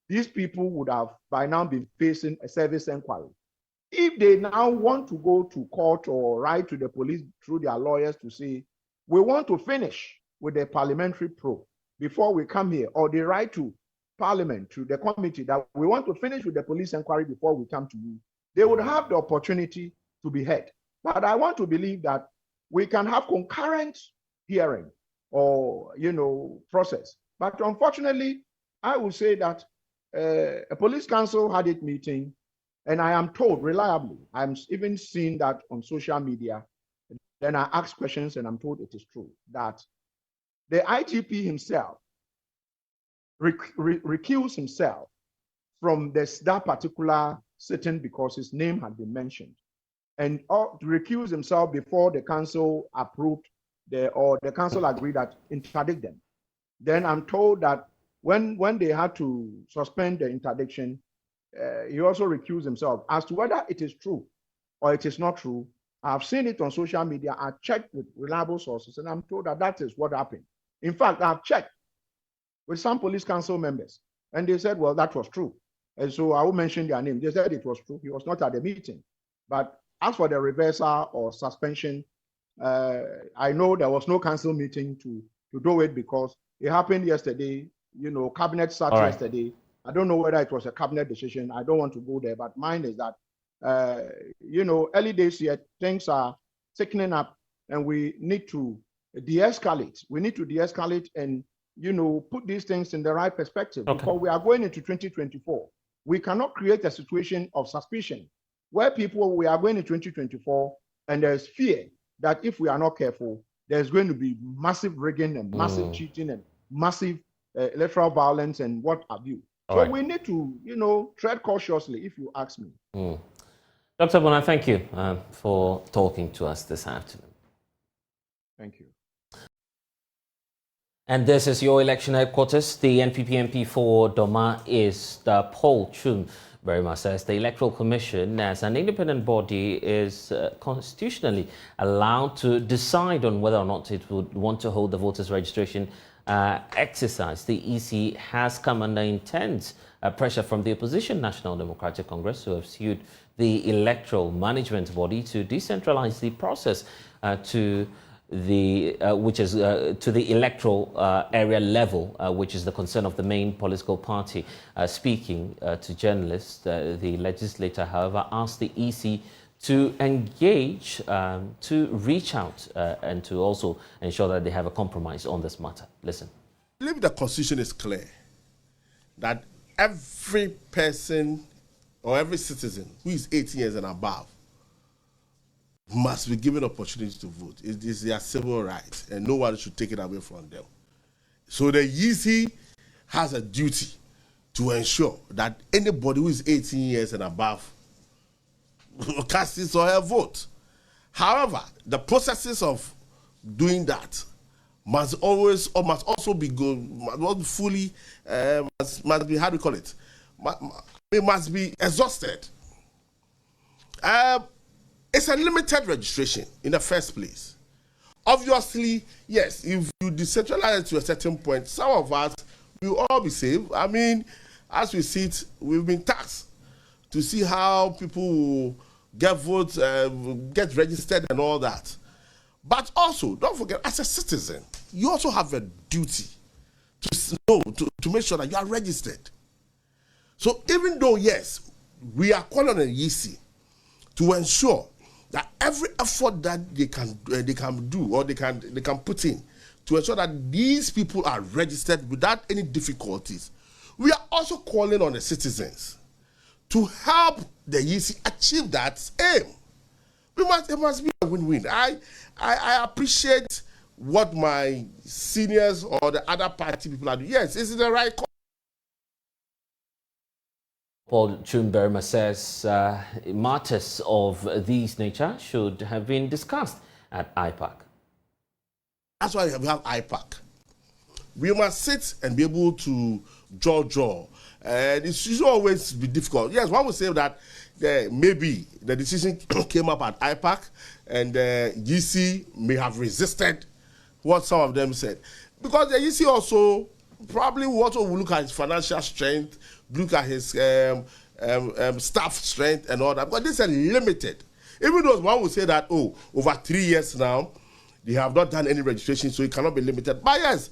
C: these people would have by now been facing a service inquiry. If they now want to go to court or write to the police through their lawyers to say, we want to finish with the parliamentary probe before we come here, or they write to Parliament, to the committee, that we want to finish with the police inquiry before we come to you, they would have the opportunity to be heard. But I want to believe that we can have concurrent hearing or, process. But unfortunately, I would say that a police council had its meeting, and I am told reliably, I'm even seeing that on social media, then I ask questions and I'm told it is true, that the IGP himself recused himself from that particular sitting because his name had been mentioned, and recused himself before the council approved the council agreed that interdict them. Then I'm told that when they had to suspend the interdiction, he also recused himself. As to whether it is true or it is not true, I've seen it on social media. I checked with reliable sources, and I'm told that that is what happened. In fact, I've checked with some police council members, and they said, well, that was true. And so I will mention their name. They said it was true. He was not at the meeting. But as for the reversal or suspension, I know there was no council meeting to do it because it happened yesterday. Cabinet sat yesterday. I don't know whether it was a cabinet decision. I don't want to go there, but mine is that, early days yet, things are thickening up, and we need to de-escalate. We need to de-escalate and, put these things in the right perspective, because we are going into 2024. We cannot create a situation of suspicion where we are going into 2024 and there's fear that if we are not careful, there's going to be massive rigging and massive cheating and massive electoral violence and what have you. So we need to, tread cautiously, if you ask me.
A: Dr. Bona, thank you for talking to us this afternoon.
C: Thank you.
A: And this is your election headquarters. The NPP MP for Doma is Paul Chum. Berima says the Electoral Commission, as an independent body, is constitutionally allowed to decide on whether or not it would want to hold the voters' registration exercise. The EC has come under intense pressure from the opposition National Democratic Congress, who have sued the electoral management body to decentralize the process to the electoral area level, which is the concern of the main political party. Speaking to journalists, the legislator, however, asked the EC to engage, to reach out and to also ensure that they have a compromise on this matter. Listen.
J: I believe the Constitution is clear that every person or every citizen who is 18 years and above must be given opportunity to vote. It is their civil right, and no one should take it away from them. So the EC has a duty to ensure that anybody who is 18 years and above cast his or her vote. However, the processes of doing that must always, or must also be good, must be fully, must be, how do you call it? It must be exhausted. It's a limited registration in the first place. Obviously, yes, if you decentralize it to a certain point, some of us will all be saved. I mean, as we see it, we've been tasked to see how people will get votes, get registered and all that. But also, don't forget, as a citizen, you also have a duty to know, to make sure that you are registered. So even though, yes, we are calling on the EC to ensure that every effort that they can do or they can put in to ensure that these people are registered without any difficulties, we are also calling on the citizens to help the EC achieve that aim. It must be a win-win. I appreciate what my seniors or the other party people are doing. Yes, this is the right call.
A: Paul Chumberma says matters of these nature should have been discussed at IPAC.
J: That's why we have IPAC. We must sit and be able to draw. And it should always be difficult. Yes, one would say that maybe the decision came up at IPAC and the EC may have resisted what some of them said. Because the EC also probably will look at his financial strength, look at his staff strength and all that. But this is limited. Even though one would say that, oh, over 3 years now, they have not done any registration, so it cannot be limited. But yes,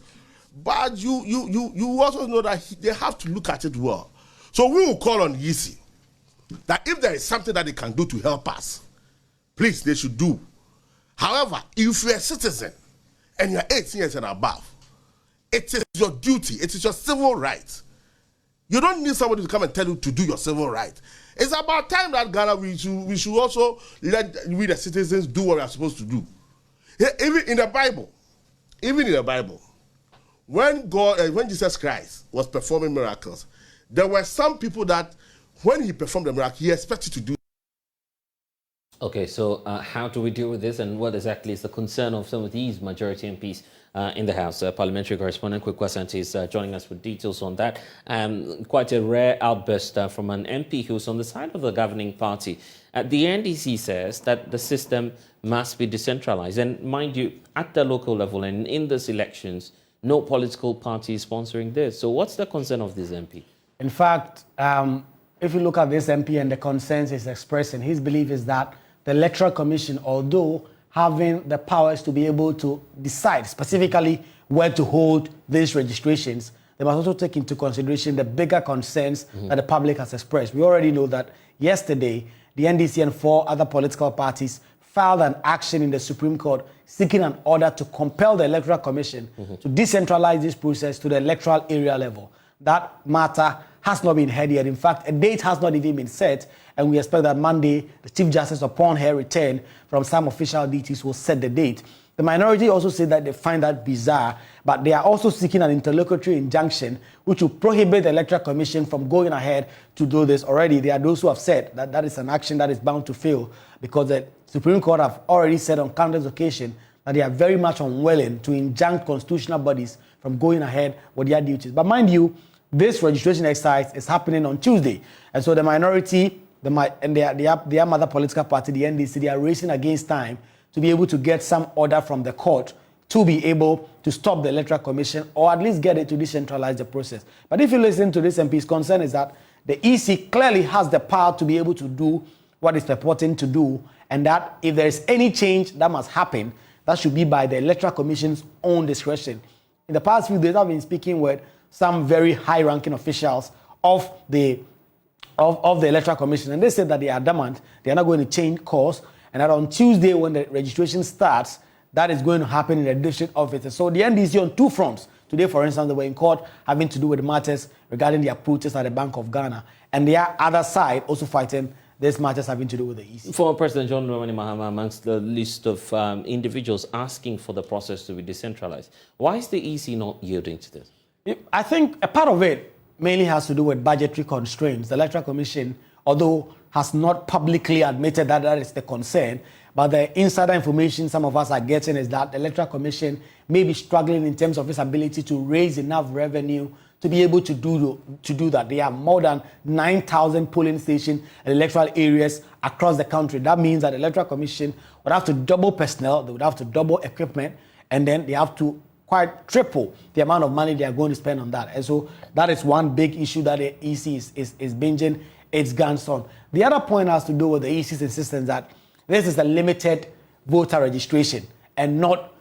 J: but you also know that they have to look at it well. So we will call on EC that if there is something that they can do to help us, please, they should do. However, if you're a citizen and you're 18 years and above, it is your duty, it is your civil right. You don't need somebody to come and tell you to do your civil right. It's about time that Ghana, we should also let we the citizens do what we are supposed to do. Even in the Bible, when Jesus Christ was performing miracles, there were some people that when he performed the miracle, he expected to do.
A: Okay, so how do we deal with this, and what exactly is the concern of some of these majority MPs in the House? Parliamentary correspondent Kwekwa Asante is joining us with details on that. Quite a rare outburst from an MP who's on the side of the governing party. The NDC says that the system must be decentralized. And mind you, at the local level and in these elections, no political party is sponsoring this. So what's the concern of this MP?
K: In fact, if you look at this MP and the concerns he's expressing, his belief is that the Electoral Commission, although having the powers to be able to decide specifically where to hold these registrations, they must also take into consideration the bigger concerns that the public has expressed. We already know that yesterday, the NDC and 4 other political parties filed an action in the Supreme Court seeking an order to compel the Electoral Commission to decentralize this process to the electoral area level. That matter has not been heard yet. In fact, a date has not even been set, and we expect that Monday, the Chief Justice, upon her return from some official duties, will set the date. The minority also said that they find that bizarre, but they are also seeking an interlocutory injunction which will prohibit the Electoral Commission from going ahead to do this. Already, there are those who have said that that is an action that is bound to fail because the Supreme Court have already said on countless occasions that they are very much unwilling to injunct constitutional bodies from going ahead with their duties. But mind you, this registration exercise is happening on Tuesday. And so the minority, and their mother political party, the NDC, they are racing against time to be able to get some order from the court to be able to stop the Electoral Commission or at least get it to decentralize the process. But if you listen to this MP's concern is that the EC clearly has the power to be able to do what it's purporting to do, and that if there is any change that must happen, that should be by the Electoral Commission's own discretion. In the past few days, I've been speaking with some very high-ranking officials of the Electoral Commission, and they said that they are adamant, they are not going to change course, and that on Tuesday when the registration starts, that is going to happen in the district offices. So the NDC on two fronts. Today, for instance, they were in court having to do with matters regarding their protest at the Bank of Ghana, and the other side also fighting these matters having to do with the EC.
A: Former President John Dramani Mahama amongst the list of individuals asking for the process to be decentralized. Why is the EC not yielding to this?
K: I think a part of it mainly has to do with budgetary constraints. The Electoral Commission, although has not publicly admitted that that is the concern, but the insider information some of us are getting is that the Electoral Commission may be struggling in terms of its ability to raise enough revenue to be able to do that. There are more than 9,000 polling stations and electoral areas across the country. That means that the Electoral Commission would have to double personnel, they would have to double equipment, and then they have to quite triple the amount of money they are going to spend on that. And so that is one big issue that the EC is binging its guns on. The other point has to do with the EC's insistence that this is a limited voter registration and not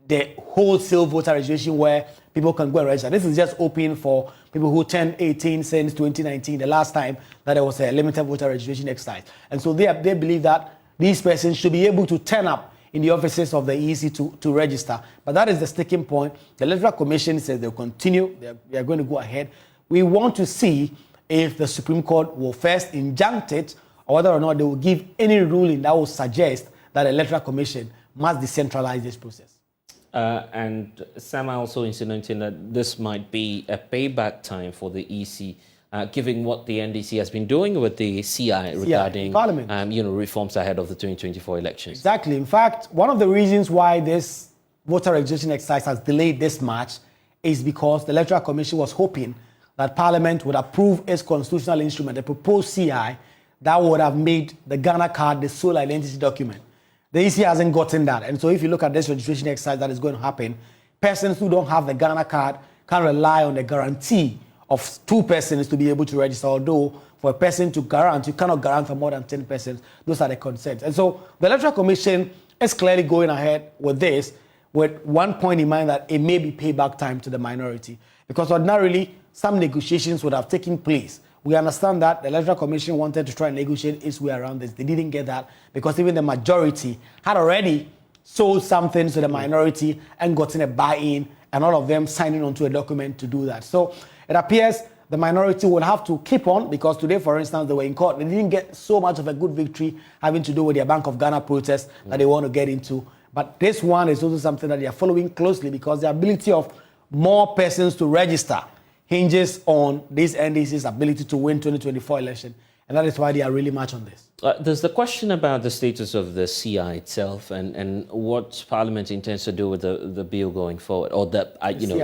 K: the wholesale voter registration where people can go and register. This is just open for people who turned 18 since 2019, the last time that there was a limited voter registration exercise. And so they believe that these persons should be able to turn up in the offices of the EC to register. But that is the sticking point. The Electoral Commission says they'll continue, they are going to go ahead. We want to see if the Supreme Court will first injunct it or whether or not they will give any ruling that will suggest that the Electoral Commission must decentralize this process.
A: And some are also insinuating that this might be a payback time for the EC, given what the NDC has been doing with the CI regarding reforms ahead of the 2024 elections.
K: Exactly. In fact, one of the reasons why this voter registration exercise has delayed this much is because the Electoral Commission was hoping that Parliament would approve its constitutional instrument, the proposed CI, that would have made the Ghana card the sole identity document. The EC hasn't gotten that. And so if you look at this registration exercise that is going to happen, persons who don't have the Ghana card can rely on the guarantee of 2 persons to be able to register, although for a person to guarantee, you cannot guarantee for more than 10 persons. Those are the concerns. And so the Electoral Commission is clearly going ahead with this with one point in mind, that it may be payback time to the minority. Because ordinarily, some negotiations would have taken place. We understand that the Electoral Commission wanted to try and negotiate its way around this. They didn't get that because even the majority had already sold something to the minority and gotten a buy-in, and all of them signing onto a document to do that. So it appears the minority will have to keep on, because today, for instance, they were in court. They didn't get so much of a good victory having to do with their Bank of Ghana protest that they want to get into. But this one is also something that they are following closely, because the ability of more persons to register hinges on this NDC's ability to win 2024 election. And that is why they are really much on this.
A: There's the question about the status of the CI itself and what Parliament intends to do with the bill going forward, or the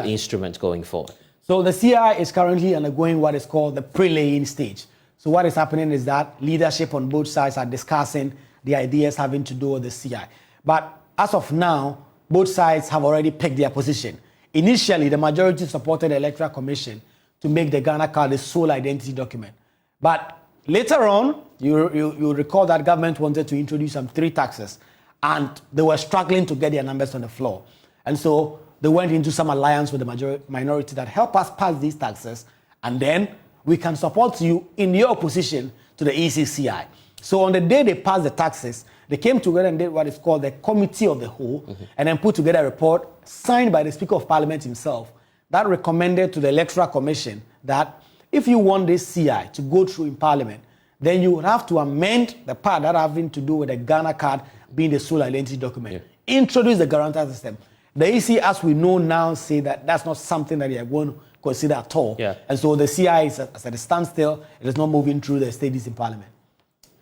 A: instrument going forward.
K: So the CI is currently undergoing what is called the pre-laying stage. So what is happening is that leadership on both sides are discussing the ideas having to do with the CI. But as of now, both sides have already picked their position. Initially, the majority supported the Electoral Commission to make the Ghana card the sole identity document. But later on, you recall that government wanted to introduce some 3 taxes, and they were struggling to get their numbers on the floor. And so they went into some alliance with the minority that help us pass these taxes, and then we can support you in your opposition to the ECCI. So on the day they passed the taxes, they came together and did what is called the Committee of the Whole, and then put together a report signed by the Speaker of Parliament himself that recommended to the Electoral Commission that if you want this CI to go through in Parliament, then you would have to amend the part that having to do with the Ghana card being the sole identity document. Introduce the guarantor system. The EC, as we know now, say that that's not something that they are going to consider at all. And so the CI is at a standstill. It is not moving through the stages in Parliament.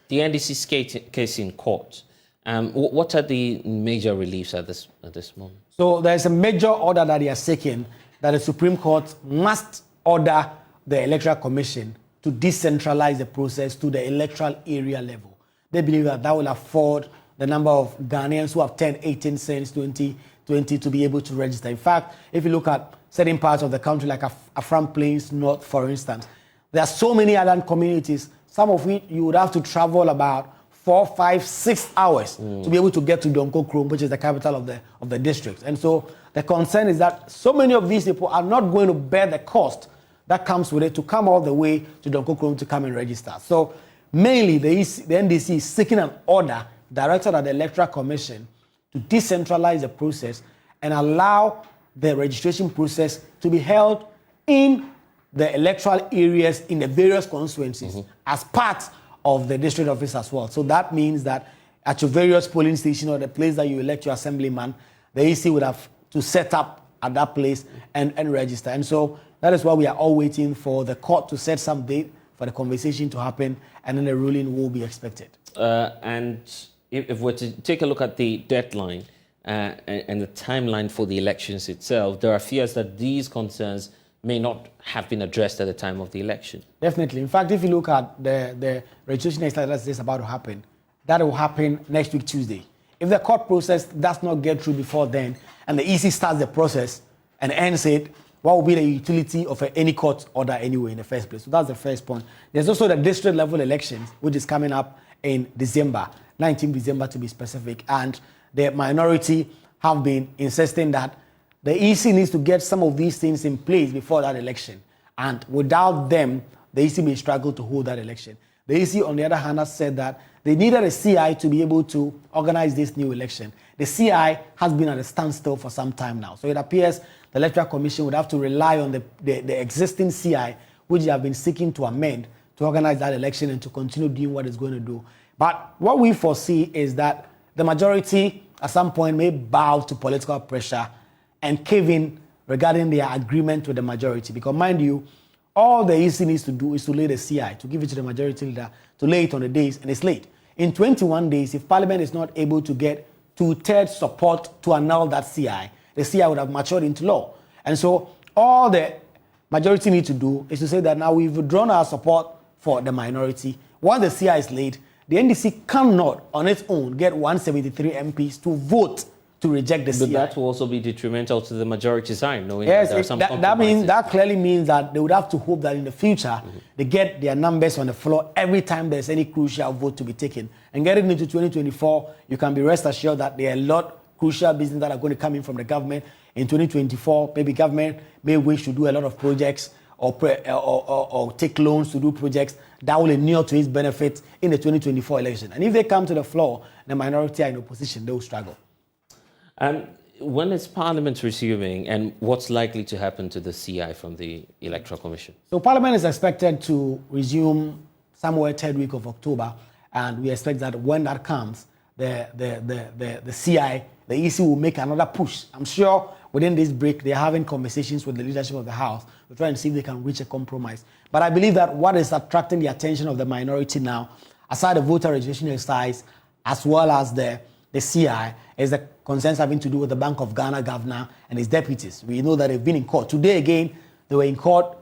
A: The NDC's case in court, what are the major reliefs at this moment?
K: So there's a major order that they are seeking, that the Supreme Court must order the Electoral Commission to decentralize the process to the electoral area level. They believe that that will afford the number of Ghanaians who have turned 18 since 2020 to be able to register. In fact, if you look at certain parts of the country, like Afram Plains North, for instance, there are so many island communities, some of which you would have to travel about 4, 5, 6 hours to be able to get to Donko Krom, which is the capital of the district. And so the concern is that so many of these people are not going to bear the cost that comes with it to come all the way to Donko Krom to come and register. So mainly the NDC is seeking an order directed at the Electoral Commission to decentralize the process and allow the registration process to be held in the electoral areas in the various constituencies as part of the district office as well. So that means that at your various polling station or the place that you elect your assemblyman, the EC would have to set up at that place and register. And so that is why we are all waiting for the court to set some date for the conversation to happen, and then the ruling will be expected.
A: And if we're to take a look at the deadline and the timeline for the elections itself, there are fears that these concerns may not have been addressed at the time of the election.
K: Definitely. In fact, if you look at the registration exercise that's about to happen, that will happen next week, Tuesday. If the court process does not get through before then, and the EC starts the process and ends it, what will be the utility of any court order anyway in the first place? So that's the first point. There's also the district level elections, which is coming up in December, 19 December to be specific. And the minority have been insisting that the EC needs to get some of these things in place before that election. And without them, the EC may struggle to hold that election. The EC, on the other hand, has said that they needed a CI to be able to organize this new election. The CI has been at a standstill for some time now. So it appears the Electoral Commission would have to rely on the existing CI, which they have been seeking to amend to organize that election and to continue doing what it's going to do. But what we foresee is that the majority at some point may bow to political pressure and cave in regarding their agreement with the majority. Because mind you, all the EC needs to do is to lay the CI, to give it to the majority leader, to lay it on the days, and it's late. In 21 days, if Parliament is not able to get 2/3 support to annul that CI, the CI would have matured into law. And so all the majority need to do is to say that now we've withdrawn our support for the minority. Once the CI is laid, the NDC cannot on its own get 173 MPs to vote to reject the CI.
A: But that will also be detrimental to the majority side, knowing
K: yes,
A: that there are some compromises.
K: that clearly means that they would have to hope that in the future they get their numbers on the floor every time there's any crucial vote to be taken. And getting into 2024, you can be rest assured that there are a lot crucial business that are going to come in from the government. In 2024, maybe government may wish to do a lot of projects or take loans to do projects that will inure to its benefit in the 2024 election. And if they come to the floor, the minority are in opposition, they will struggle.
A: When is Parliament resuming, and what's likely to happen to the CI from the Electoral Commission?
K: So Parliament is expected to resume somewhere third week of October, and we expect that when that comes, the CI, the EC will make another push. I'm sure within this break, they're having conversations with the leadership of the House to try and see if they can reach a compromise. But I believe that what is attracting the attention of the minority now, aside the voter registration exercise, as well as the CI, is the concerns having to do with the Bank of Ghana governor and his deputies. We know that they've been in court. Today again, they were in court.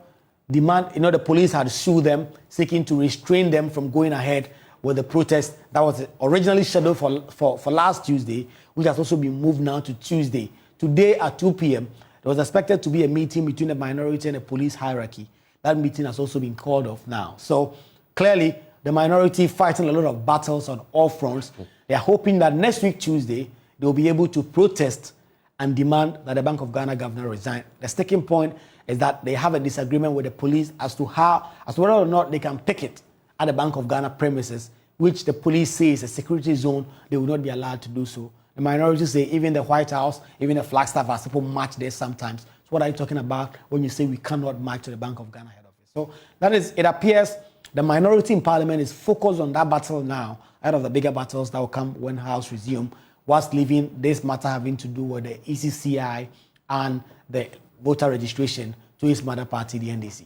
K: The police had sued them, seeking to restrain them from going ahead with the protest that was originally scheduled for last Tuesday, which has also been moved now to Tuesday. Today at 2 p.m., there was expected to be a meeting between the minority and the police hierarchy. That meeting has also been called off now. So clearly, the minority fighting a lot of battles on all fronts. They are hoping that next week, Tuesday, they will be able to protest and demand that the Bank of Ghana governor resign. The sticking point is that they have a disagreement with the police as to whether or not they can picket at the Bank of Ghana premises, which the police say is a security zone. They will not be allowed to do so. The minority say even the White House, even the Flagstaff are supposed to march there sometimes. So what are you talking about when you say we cannot march to the Bank of Ghana head office? So that is, it appears the minority in Parliament is focused on that battle now, out of the bigger battles that will come when House resume, whilst leaving this matter having to do with the ECCI and the voter registration to its mother party, the NDC.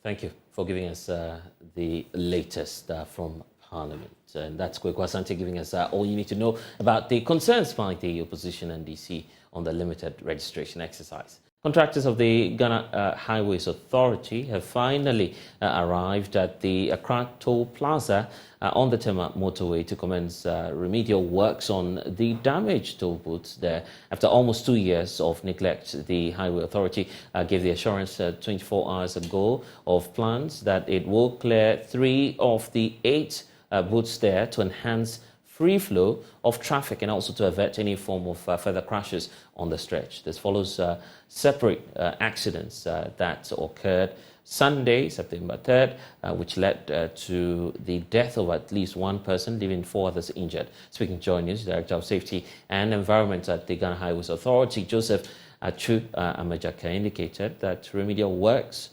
A: Thank you for giving us the latest from Parliament. And that's Kweku Asante giving us all you need to know about the concerns by the opposition NDC on the limited registration exercise. Contractors of the Ghana Highways Authority have finally arrived at the Accra Toll Plaza on the Tema motorway to commence remedial works on the damaged toll booths there. After almost 2 years of neglect, the Highway Authority gave the assurance 24 hours ago of plans that it will clear 3 of the 8 booths there to enhance free flow of traffic and also to avert any form of further crashes on the stretch. This follows separate accidents that occurred Sunday, September 3rd, which led to the death of at least 1 person, leaving 4 others injured. Speaking to Joy News, Director of Safety and Environment at the Ghana Highways Authority, Joseph Achu Amajaka, indicated that remedial works,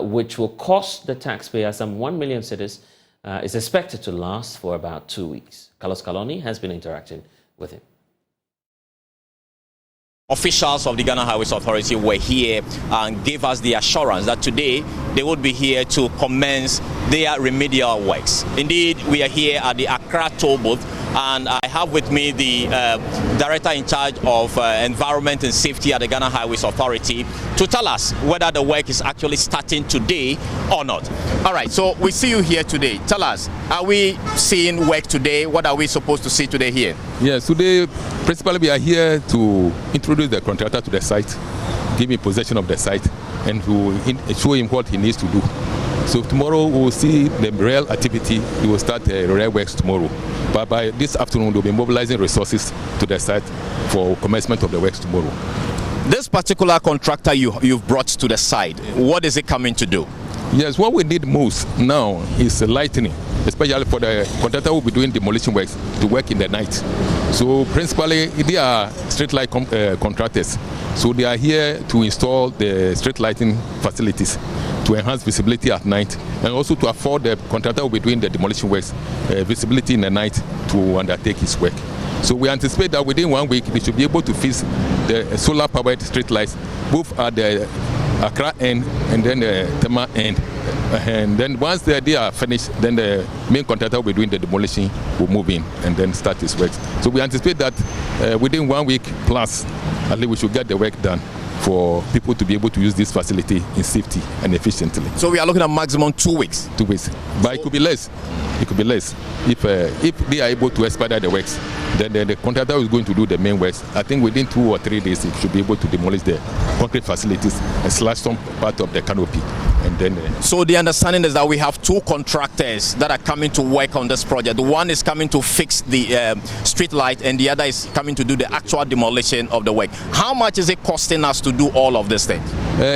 A: which will cost the taxpayer some 1 million cedis, is expected to last for about 2 weeks. Carlos Kaloni has been interacting with him.
L: Officials of the Ghana Highways Authority were here and gave us the assurance that today they would be here to commence their remedial works. Indeed, we are here at the Accra toll booth, and I have with me the Director in charge of Environment and Safety at the Ghana Highways Authority to tell us whether the work is actually starting today or not. All right, so we see you here today. Tell us, are we seeing work today? What are we supposed to see today here?
M: Yes, today, principally, we are here to introduce the contractor to the site, give him possession of the site, and to show him what he needs to do. So tomorrow we will see the real activity. We will start real works tomorrow. But by this afternoon, we'll be mobilizing resources to the site for commencement of the works tomorrow.
L: This particular contractor you've brought to the site, what is it coming to do?
M: Yes, what we need most now is lightning, especially for the contractor who will be doing demolition works to work in the night. So principally, they are street light contractors. So they are here to install the street lighting facilities to enhance visibility at night, and also to afford the contractor who will be doing the demolition works visibility in the night to undertake his work. So we anticipate that within 1 week, they should be able to fix the solar-powered street lights, both at the Accra end and then the Tema end. And then once they are finished, then the main contractor will be doing the demolition, will move in and then start his work. So we anticipate that within 1 week plus, at least we should get the work done for people to be able to use this facility in safety and efficiently.
L: So we are looking at maximum 2 weeks?
M: 2 weeks. But it could be less. It could be less. If they are able to expedite the works, then the contractor is going to do the main works. I think within 2 or 3 days, he should be able to demolish the concrete facilities and slash some part of the canopy. And then,
L: so the understanding is that we have 2 contractors that are coming to work on this project. One is coming to fix the street light, and the other is coming to do the actual demolition of the work. How much is it costing us to do all of this thing?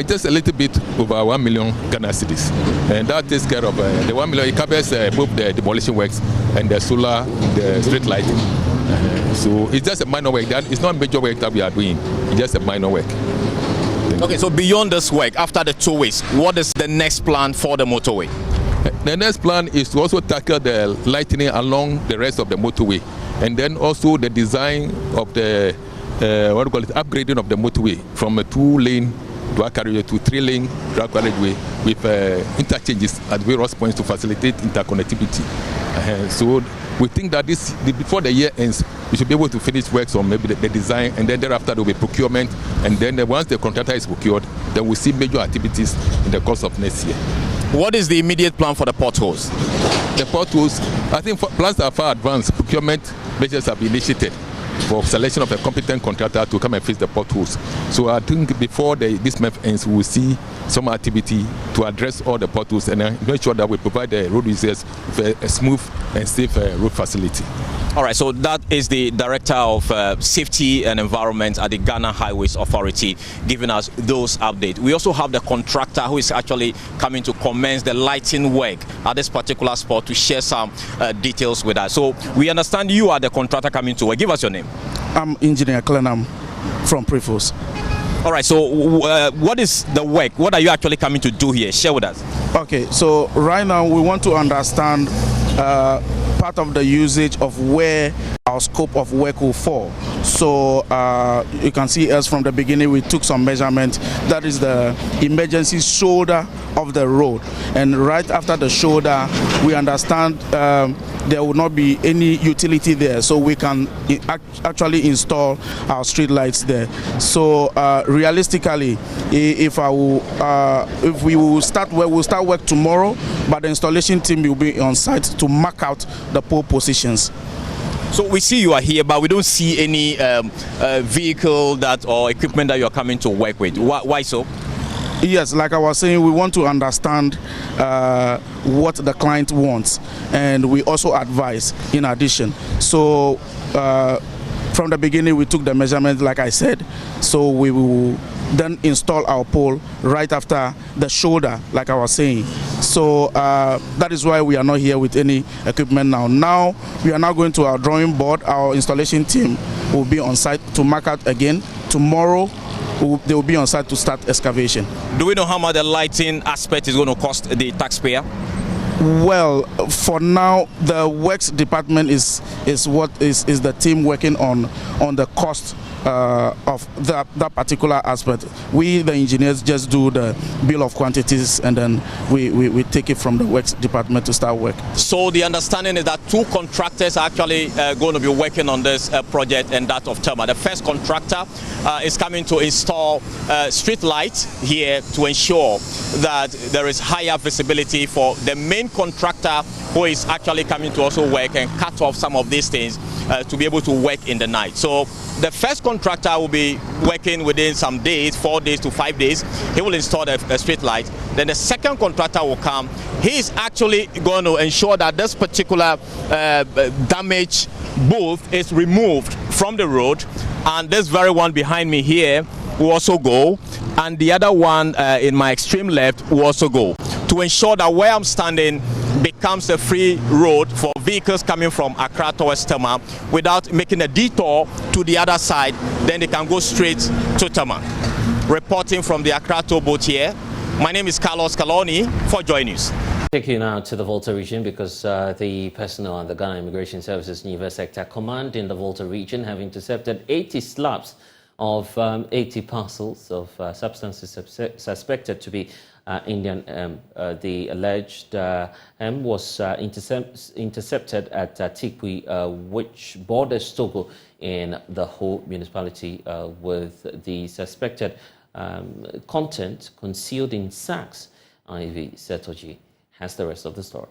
M: Just a little bit over 1 million Ghana cedis, and that takes care of the 1 million. It covers both the demolition works and the solar, the street lighting. So it's just a minor work. It's not major work that we are doing. It's just a minor work.
L: Okay, so beyond this work, after the 2 weeks, what is the next plan for the motorway?
M: The next plan is to also tackle the lightning along the rest of the motorway, and then also the design of the upgrading of the motorway from a 2-lane drag carriageway to 3-lane drag carriageway with interchanges at various points to facilitate interconnectivity. So we think that before the year ends, we should be able to finish works on maybe the design, and then thereafter there will be procurement, and then once the contractor is procured, then we'll see major activities in the course of next year.
L: What is the immediate plan for the potholes?
M: The potholes, I think plans are far advanced. Procurement measures have been initiated for selection of a competent contractor to come and fix the potholes. So I think before this month ends, we will see some activity to address all the potholes and make sure that we provide the road users with a smooth and safe road facility.
L: All right, so that is the Director of Safety and Environment at the Ghana Highways Authority giving us those updates. We also have the contractor who is actually coming to commence the lighting work at this particular spot to share some details with us. So we understand you are the contractor coming to work. Give us your name.
N: I'm Engineer Clenham from Prefos.
L: All right, so what is the work? What are you actually coming to do here? Share with us.
N: Okay, so right now we want to understand part of the usage of where our scope of work will fall. So you can see us from the beginning, we took some measurement. That is the emergency shoulder of the road. And right after the shoulder, we understand there will not be any utility there, so we can actually install our street lights there. So realistically, if we will start work, we'll start work tomorrow, but the installation team will be on site to mark out the pole positions.
L: So we see you are here, but we don't see any vehicle or equipment that you are coming to work with. Why so?
N: Yes, like I was saying, we want to understand what the client wants, and we also advise in addition. So from the beginning, we took the measurement, like I said, so we will then install our pole right after the shoulder, like I was saying. So that is why we are not here with any equipment now. Now we are now going to our drawing board. Our installation team will be on site to mark out again. Tomorrow they will be on site to start excavation.
L: Do we know how much the lighting aspect is going to cost the taxpayer?
N: Well, for now, the works department is the team working on the cost of that particular aspect. We, the engineers, just do the bill of quantities, and then we take it from the works department to start work.
L: So the understanding is that two contractors are actually going to be working on this project, and that of Terma. The first contractor is coming to install street lights here to ensure that there is higher visibility for the main contractor, who is actually coming to also work and cut off some of these things to be able to work in the night. So the first contractor will be working within some days, 4 days to 5 days. He will install a street light. Then the second contractor will come. He is actually going to ensure that this particular damaged booth is removed from the road, and this very one behind me here will also go, and the other one in my extreme left will also go, to ensure that where I'm standing becomes a free road for vehicles coming from Accra towards Tema without making a detour to the other side. Then they can go straight to Tema. Reporting from the Accra toll booth here, my name is Carlos Caloni for Joy News.
A: Take you now to the Volta region, because the personnel at the Ghana Immigration Services Niva Sector Command in the Volta region have intercepted 80 slabs of 80 parcels of substances suspected to be Indian hemp. The alleged hemp was intercepted at Tikwi, which borders Togo in the whole municipality, with the suspected content concealed in sacks. Ivy Setoji has the rest of the story.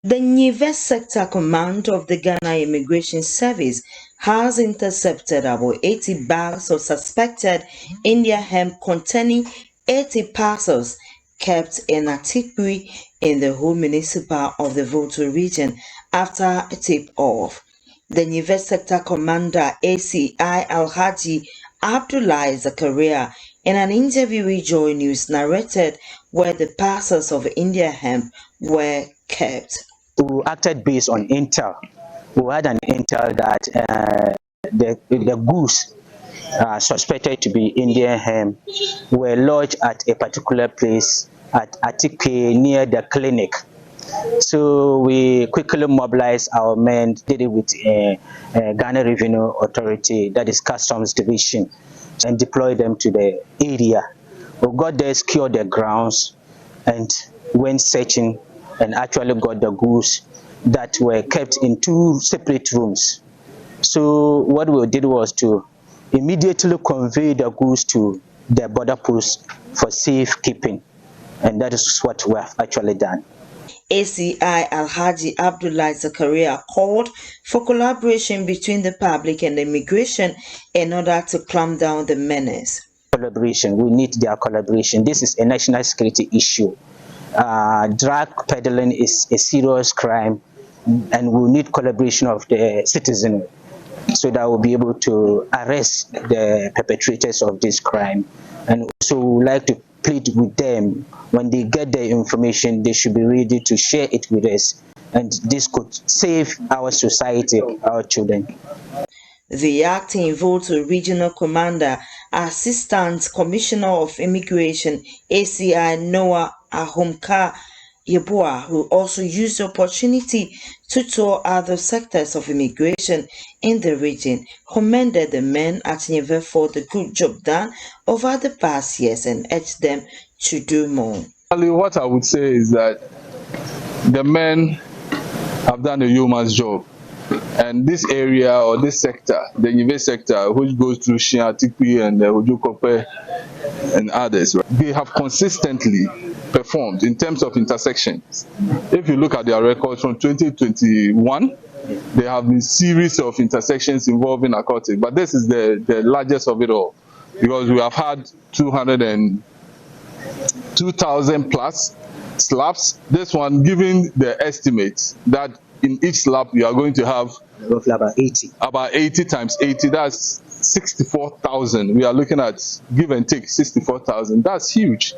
O: The Nive Sector Command of the Ghana Immigration Service has intercepted about 80 bags of suspected India hemp containing 80 parcels kept in Atikwi in the whole municipal of the Volta region after a tip-off. The Nive Sector Commander ACI Alhaji Abdullahi Zakaria, in an interview with Joy News, narrated where the parcels of India hemp were kept.
P: We acted based on intel. We had an intel that the goods suspected to be Indian hemp were lodged at a particular place at Atike near the clinic. So we quickly mobilized our men, did it with Ghana Revenue Authority, that is Customs Division, and deployed them to the area. We got there, secured the grounds, and went searching, and actually got the goods that were kept in 2 separate rooms. So what we did was to immediately convey the goods to the border post for safekeeping, and that is what we have actually done.
O: ACI Alhaji Abdullahi Zakaria called for collaboration between the public and immigration in order to clamp down the menace.
P: Collaboration, we need their collaboration. This is a national security issue. Drug peddling is a serious crime, and we need collaboration of the citizen so that we'll be able to arrest the perpetrators of this crime. And also we would like to plead with them, when they get the information, they should be ready to share it with us, and this could save our society, our children.
O: The acting Volta Regional Commander, Assistant Commissioner of Immigration, ACI Noah Ahomka Yeboah, who also used the opportunity to tour other sectors of immigration in the region, commended the men at Nive for the good job done over the past years and urged them to do more.
D: What I would say is that the men have done a yeoman's job. And this area or this sector, the Nive sector, which goes through Shia, Tikpi, and Ojukope, and others, right, they have consistently performed in terms of intersections. If you look at their records from 2021, there have been series of intersections involving narcotics, but this is the largest of it all, because we have had 2,000 plus slaps. This one, giving the estimate that in each slap you are going to have
P: roughly about 80.
D: About 80 times 80, that's 64,000. We are looking at, give and take, 64,000. That's huge.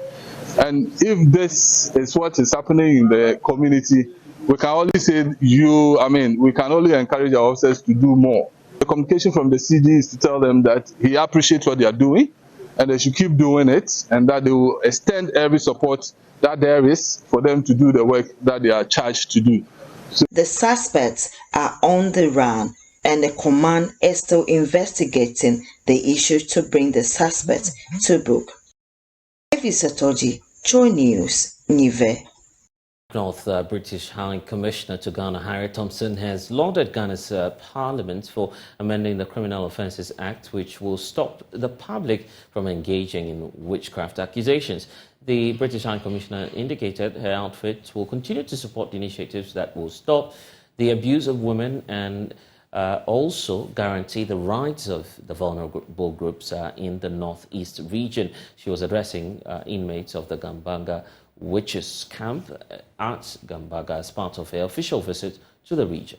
D: And if this is what is happening in the community, we can only say we can only encourage our officers to do more. The communication from the CG is to tell them that he appreciates what they are doing and they should keep doing it, and that they will extend every support that there is for them to do the work that they are charged to do.
O: The suspects are on the run, and the command is still investigating the issue to bring the suspects to book. Ivy Satoji, Joy News, Nive.
A: North British High Commissioner to Ghana, Harry Thompson, has lauded Ghana's Parliament for amending the Criminal Offences Act, which will stop the public from engaging in witchcraft accusations. The British High Commissioner indicated her outfit will continue to support initiatives that will stop the abuse of women and also guarantee the rights of the vulnerable groups in the northeast region. She was addressing inmates of the Gambanga Witches Camp at Gambaga as part of her official visit to the region.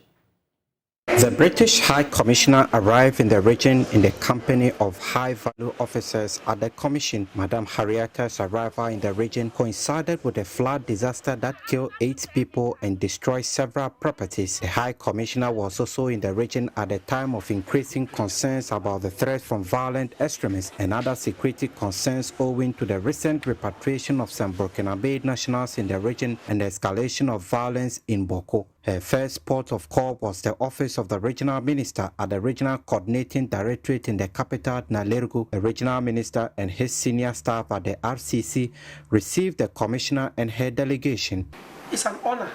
Q: The British High Commissioner arrived in the region in the company of high-value officers at the Commission. Madam Harrieta's arrival in the region coincided with a flood disaster that killed 8 people and destroyed several properties. The High Commissioner was also in the region at a time of increasing concerns about the threat from violent extremists and other security concerns owing to the recent repatriation of some Burkinabe nationals in the region and the escalation of violence in Boko. Her first port of call was the office of the regional minister at the regional coordinating directorate in the capital, Nalergu. The regional minister and his senior staff at the RCC received the commissioner and her delegation.
R: It's an honor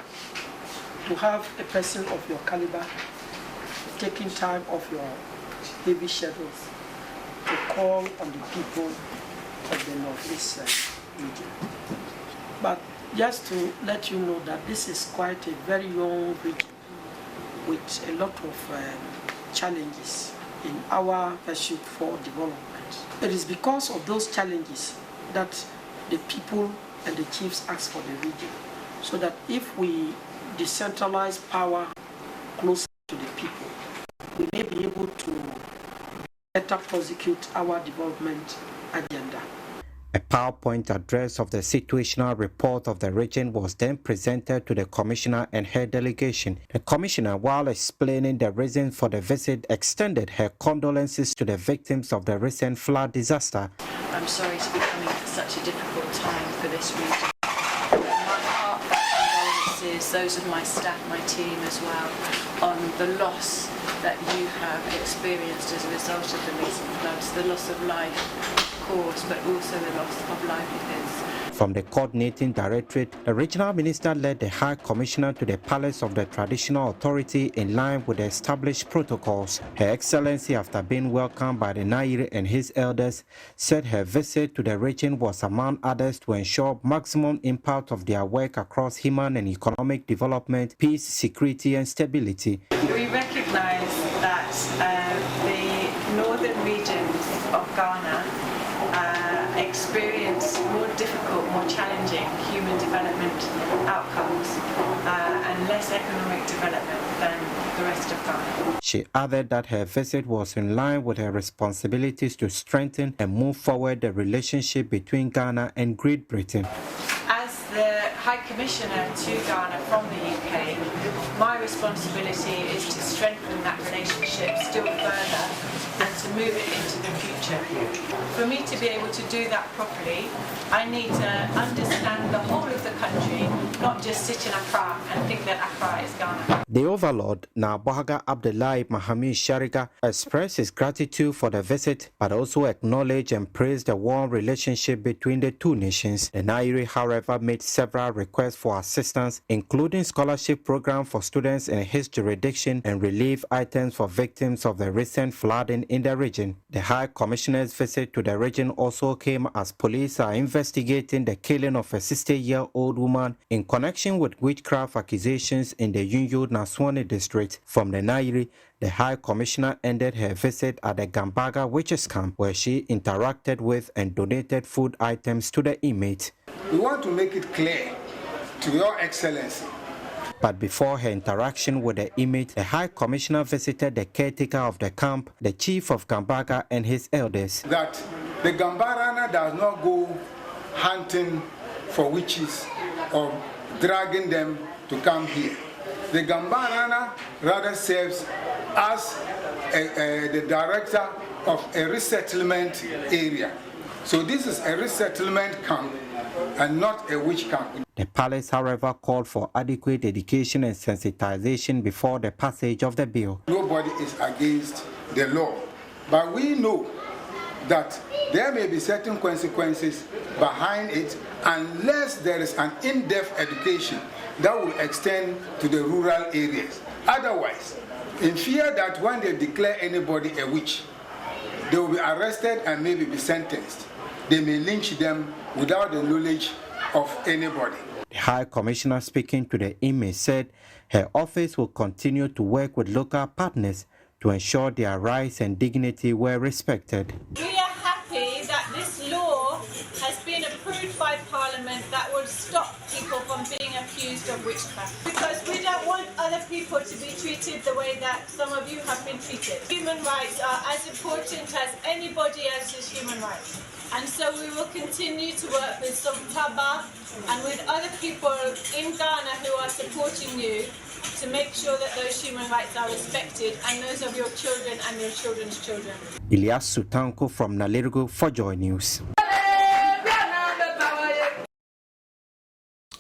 R: to have a person of your caliber taking time off your heavy schedules to call on the people of the Northeast region. But just to let you know that this is quite a very young region with a lot of challenges in our pursuit for development. It is because of those challenges that the people and the chiefs ask for the region, so that if we decentralize power closer to the people, we may be able to better prosecute our development agenda.
Q: A PowerPoint address of the situational report of the region was then presented to the commissioner and her delegation. The commissioner, while explaining the reason for the visit, extended her condolences to the victims of the recent flood disaster.
S: I'm sorry to be coming at such a difficult time for this region. My heartfelt condolences, those of my staff, my team as well, on the loss that you have experienced as a result of the recent floods, the loss of life, course, but also the loss of livelihoods.
Q: From the coordinating directorate, the regional minister led the High Commissioner to the Palace of the Traditional Authority in line with the established protocols. Her Excellency, after being welcomed by the Nairi and his elders, said her visit to the region was among others to ensure maximum impact of their work across human and economic development, peace, security and stability.
S: We recognize that the northern regions of Ghana experience more difficult, more challenging human development outcomes and less economic development than the rest of Ghana.
Q: She added that her visit was in line with her responsibilities to strengthen and move forward the relationship between Ghana and Great Britain.
S: As the High Commissioner to Ghana from the UK, my responsibility is to strengthen that relationship still further and to move it into the future. For me to be able to do that properly, I need to understand the whole of the country, not just sit in Accra and think that Accra is Ghana.
Q: The overlord, Nabohaga Abdullahi Mahamud Shariga, expressed his gratitude for the visit, but also acknowledged and praised the warm relationship between the two nations. The Nairi, however, made several requests for assistance, including scholarship program for students in his jurisdiction and relief items for victims of the recent flooding in the region. The High Commissioner's visit to the region also came as police are investigating the killing of a 60-year-old woman in connection with witchcraft accusations in the Yunyu Naswani district. From the Nairi, the High Commissioner ended her visit at the Gambaga witches camp, where she interacted with and donated food items to the inmates.
T: We want to make it clear to Your Excellency.
Q: But before her interaction with the inmates, the High Commissioner visited the caretaker of the camp, the chief of Gambaga, and his elders.
T: That the Gambarana does not go hunting for witches or dragging them to come here. The Gambarana rather serves as the director of a resettlement area. So this is a resettlement camp and not a witch camp.
Q: The palace, however, called for adequate education and sensitization before the passage of the bill.
T: Nobody is against the law, but we know that there may be certain consequences behind it unless there is an in-depth education that will extend to the rural areas. Otherwise, in fear that when they declare anybody a witch, they will be arrested and maybe be sentenced. They may lynch them without the knowledge of anybody.
Q: The High Commissioner, speaking to the inmates, said her office will continue to work with local partners to ensure their rights and dignity were respected.
U: We are happy that this law has been approved by Parliament that will stop people from being accused of witchcraft, because we don't want other people to be treated the way that some of you have been treated. Human rights are as important as anybody else's human rights. And so we will continue to work with Somtaba and with other people in Ghana who are supporting you to make sure that those human rights are respected and those of your children and your children's children.
Q: Ilyas Sutanko from Nalirgo for Joy News.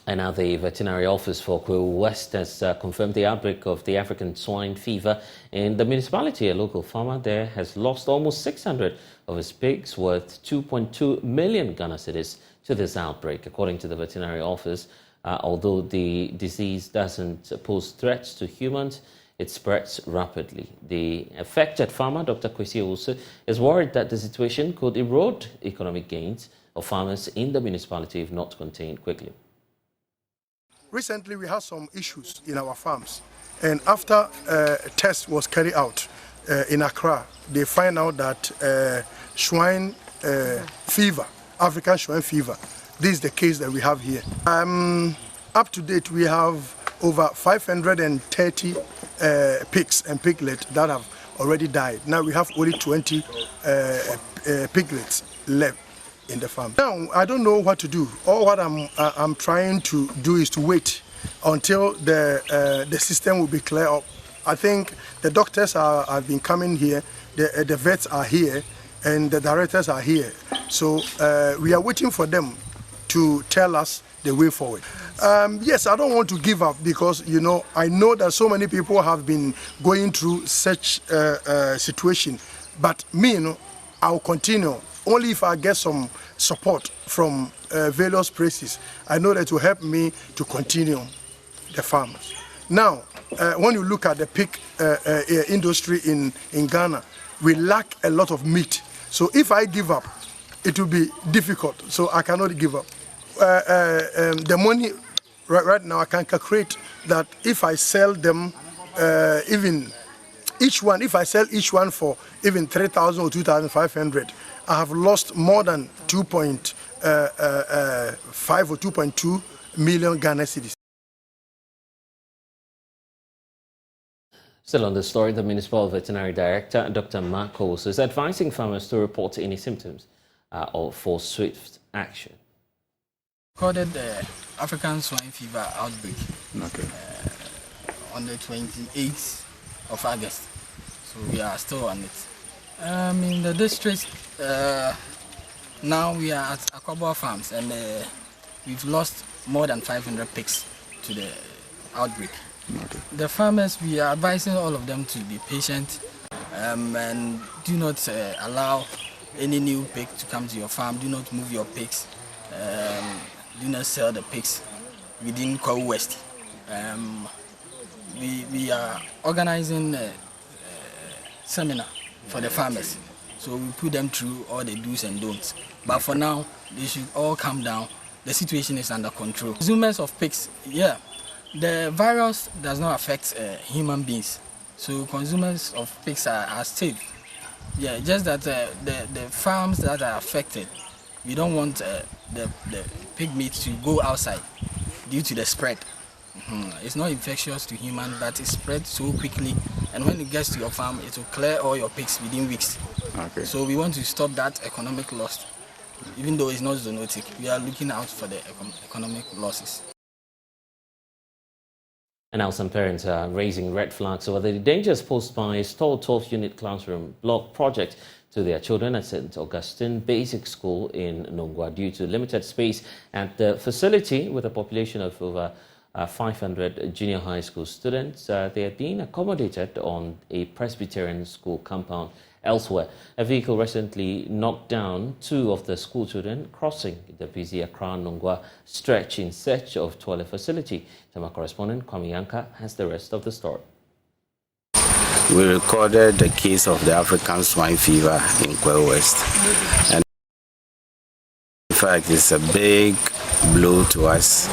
A: And now the Veterinary Office for Kwewu West has confirmed the outbreak of the African swine fever in the municipality. A local farmer there has lost almost 600 of his pigs worth 2.2 million Ghana cedis to this outbreak. According to the Veterinary Office, although the disease doesn't pose threats to humans, it spreads rapidly. The affected farmer, Dr. Kwesi Owusu, is worried that the situation could erode economic gains of farmers in the municipality if not contained quickly.
V: Recently, we had some issues in our farms, and after a test was carried out in Accra, they find out that swine fever, African swine fever, this is the case that we have here. Up to date, we have over 530 pigs and piglets that have already died. Now we have only 20 piglets left in the farm. Now I don't know what to do. All what I'm trying to do is to wait until the system will be clear up. I think the doctors have been coming here, the vets are here, and the directors are here. So we are waiting for them to tell us the way forward. Yes, I don't want to give up because, you know, I know that so many people have been going through such situation. But me, you know, I'll continue. Only if I get some support from various places, I know that will help me to continue the farmers. Now, when you look at the pig industry in Ghana, we lack a lot of meat. So if I give up, it will be difficult. So I cannot give up. The money right now, I can calculate that if I sell them, even each one, if I sell each one for even 3,000 or 2,500, I have lost more than 2.5 or 2.2 million Ghana cedis.
A: Still on the story, the Municipal Veterinary Director, Dr. Mark Owusu, is advising farmers to report any symptoms or for swift action.
W: Recorded the African swine fever outbreak on the 28th of August. So we are still on it. In the district, now we are at Akobo Farms and we've lost more than 500 pigs to the outbreak. The farmers, we are advising all of them to be patient and do not allow any new pig to come to your farm. Do not move your pigs. Do not sell the pigs within Kwawu West. We are organizing a seminar for the farmers. So we put them through all the do's and don'ts. But for now, they should all calm down. The situation is under control. Consumers of pigs, yeah, the virus does not affect human beings. So consumers of pigs are safe. Yeah, just that the farms that are affected, we don't want the pig meat to go outside due to the spread. It's not infectious to human, but it spreads so quickly, and when it gets to your farm, it will clear all your pigs within weeks. Okay. So we want to stop that economic loss. Even though it's not zoonotic, we are looking out for the economic losses.
A: And now some parents are raising red flags over the dangers posed by a stalled 12-unit classroom block project to their children at St. Augustine Basic School in Nungwa due to limited space at the facility with a population of over 500 junior high school students. They are being accommodated on a Presbyterian school compound elsewhere. A vehicle recently knocked down two of the school children crossing the busy Accra-Nungwa stretch in search of toilet facility. Tema correspondent Kwame Yanka has the rest of the story.
B: We recorded the case of the African swine fever in Kwawu West. And in fact, it's a big blow to us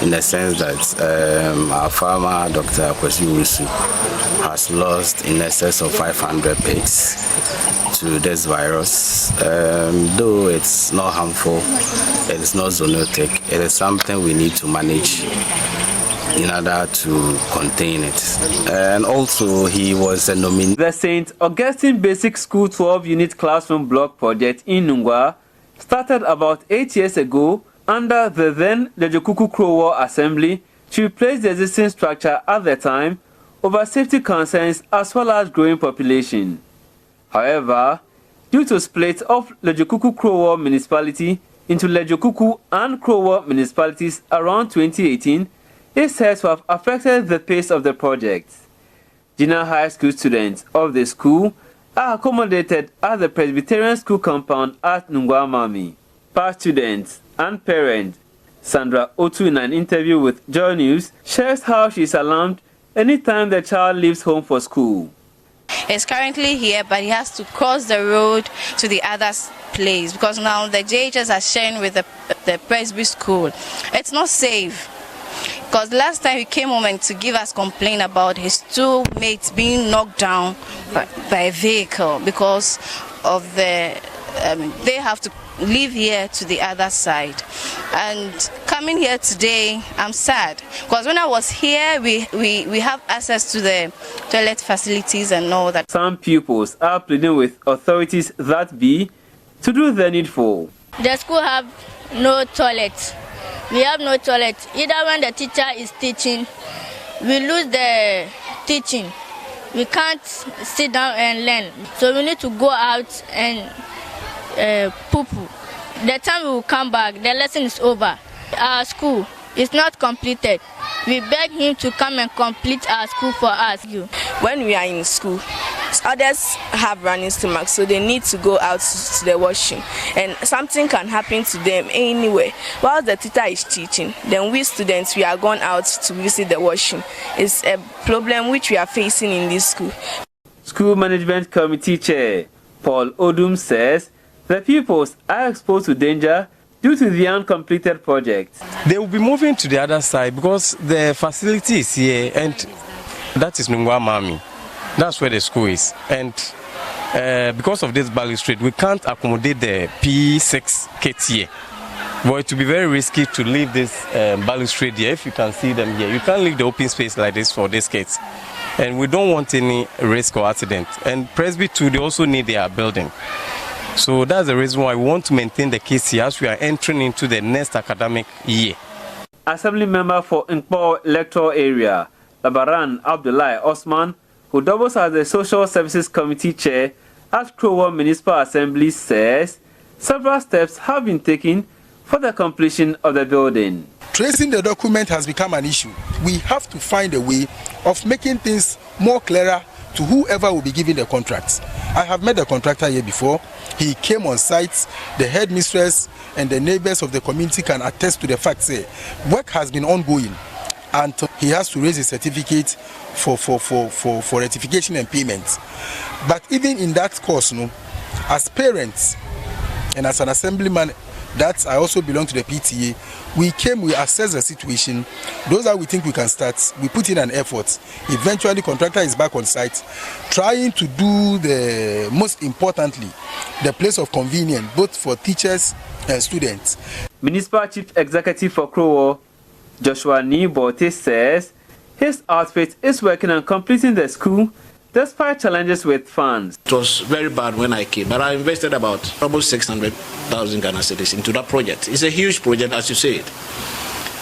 B: in the sense that our farmer, Dr. Kwesi Usu, has lost in excess of 500 pigs to this virus. Though it's not harmful, it is not zoonotic, it is something we need to manage in order to contain it. And also, he was a nominee.
E: The St. Augustine Basic School 12-unit classroom block project in Nungwa started about 8 years ago under the then Lejokuku Krowo Assembly to replace the existing structure at the time over safety concerns as well as growing population. However, due to split of Lejokuku Krowo municipality into Lejokuku and Krowo municipalities around 2018, it says to have affected the pace of the project. Junior high school students of the school are accommodated at the Presbyterian school compound at Nungwa Mami. Past students and parent Sandra Otu, in an interview with Joy News, shares how she is alarmed anytime the child leaves home for school.
F: He's currently here, but he has to cross the road to the other place because now the JHS are sharing with the Presby school. It's not safe because last time he came home and to give us complaint about his two mates being knocked down by a vehicle because of they have to live here to the other side. And coming here today, I'm sad because when I was here, we have access to the toilet facilities and all that.
E: Some pupils are pleading with authorities that be to do the needful.
X: The school have no toilet. We have no toilet. Either when the teacher is teaching, we lose the teaching. We can't sit down and learn. So we need to go out and poo-poo. The time we will come back, the lesson is over. Our school is not completed. We beg him to come and complete our school for us.
Y: When we are in school, others have running stomach, so they need to go out to the washroom. And something can happen to them anywhere. While the teacher is teaching, then we students, we are going out to visit the washroom. It's a problem which we are facing in this school.
E: School Management Committee Chair Paul Odum says the pupils are exposed to danger due to the uncompleted project.
Z: They will be moving to the other side because the facility is here, and that is Nungwa Mami. That's where the school is. And because of this balustrade, we can't accommodate the P6 kids here. But it will be very risky to leave this balustrade here. If you can see them here, you can't leave the open space like this for these kids. And we don't want any risk or accident. And Presby too, they also need their building. So that's the reason why we want to maintain the case here as we are entering into the next academic year.
E: Assembly member for Nkpo electoral area, Labaran Abdullahi Osman, who doubles as the Social Services Committee Chair at Krowo Municipal Assembly, says several steps have been taken for the completion of the building.
V: tracing the document has become an issue. We have to find a way of making things more clearer to whoever will be giving the contracts. I have met the contractor here before. He came on site. The headmistress and the neighbors of the community can attest to the fact that work has been ongoing, and he has to raise a certificate for rectification and payment. But even in that course, as parents and as an assemblyman, that I also belong to the PTA, we assessed the situation. Those that we think we can start, we put in an effort. Eventually, contractor is back on site, trying to do the most importantly, the place of convenience, both for teachers and students.
E: Municipal Chief Executive for Krowo, Joshua Nibote, says his outfit is working on completing the school despite challenges with funds.
C: It was very bad when I came, but I invested about almost 600,000 Ghana cedis into that project. It's a huge project, as you said.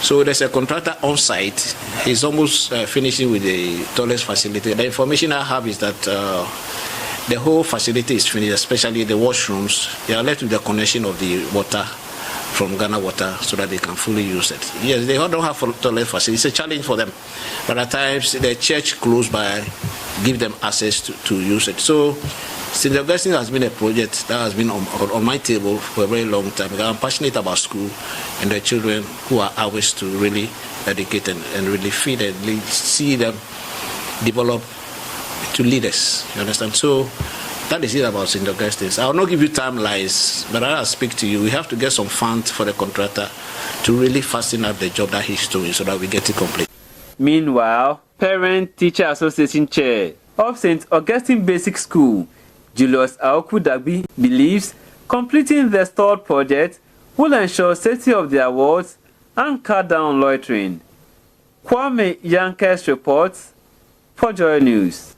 C: So there's a contractor on site. He's almost finishing with the toilet facility. The information I have is that the whole facility is finished, especially the washrooms. They are left with the connection of the water from Ghana Water so that they can fully use it. Yes, they don't have toilet facility. It's a challenge for them. But at times, the church close by give them access to use it. So, St. Augustine has been a project that has been on my table for a very long time. I'm passionate about school and the children who are ours to really educate and really feed and see them develop to leaders. You understand? So, that is it about St. Augustine's. I will not give you timelines, but I'll speak to you. We have to get some funds for the contractor to really fasten up the job that he's doing so that we get it complete.
E: Meanwhile, Parent Teacher Association Chair of St. Augustine Basic School, Julius Aoku Dagbi, believes completing the stalled project will ensure safety of the awards and cut down loitering. Kwame Yankes reports for Joy News.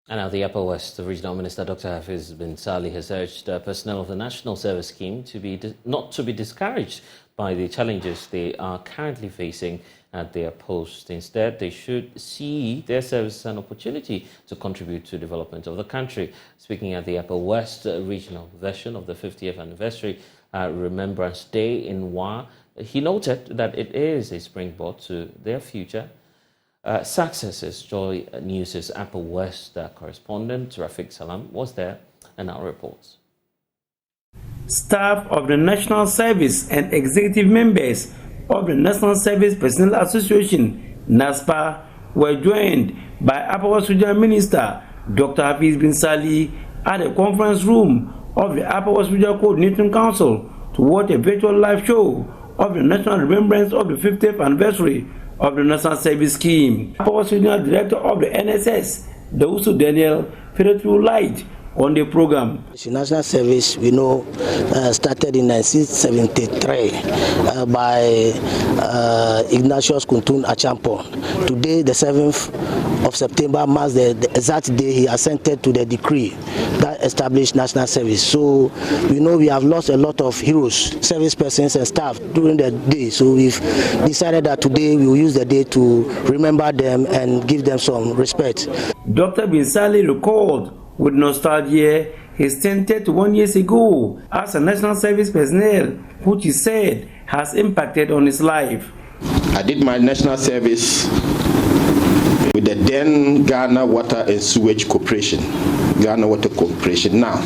A: And now the Upper West, the Regional Minister Dr. Hafiz bin Sali has urged personnel of the National Service Scheme to not to be discouraged by the challenges they are currently facing at their post. Instead, they should see their service as an opportunity to contribute to development of the country. Speaking at the Upper West regional version of the 50th anniversary Remembrance Day in Wa, he noted that it is a springboard to their future successes. Joy News' Upper West correspondent Rafiq Salam was there and now reports.
G: Staff of the National Service and executive members of the National Service Personnel Association, NASPA, were joined by Upper West Regional Minister Dr. Hafiz bin Sali at the conference room of the Upper West Regional Coordinating Council to watch a virtual live show of the national remembrance of the 50th anniversary of the National Service Scheme. Upper West Regional Director of the NSS, Dawusu Daniel, faded through light on the program.
H: The National Service, we know, started in 1973 by Ignatius Kuntun Achampon. Today, the 7th of September marks the exact day he assented to the decree that established National Service. So we know we have lost a lot of heroes, service persons and staff during the day. So we've decided that today we will use the day to remember them and give them some respect.
G: Dr. bin Sali recalled with nostalgia his 31 years ago as a National Service personnel, which he said has impacted on his life.
I: I did my National Service with the then Ghana Water and Sewage Corporation, Ghana Water Corporation now.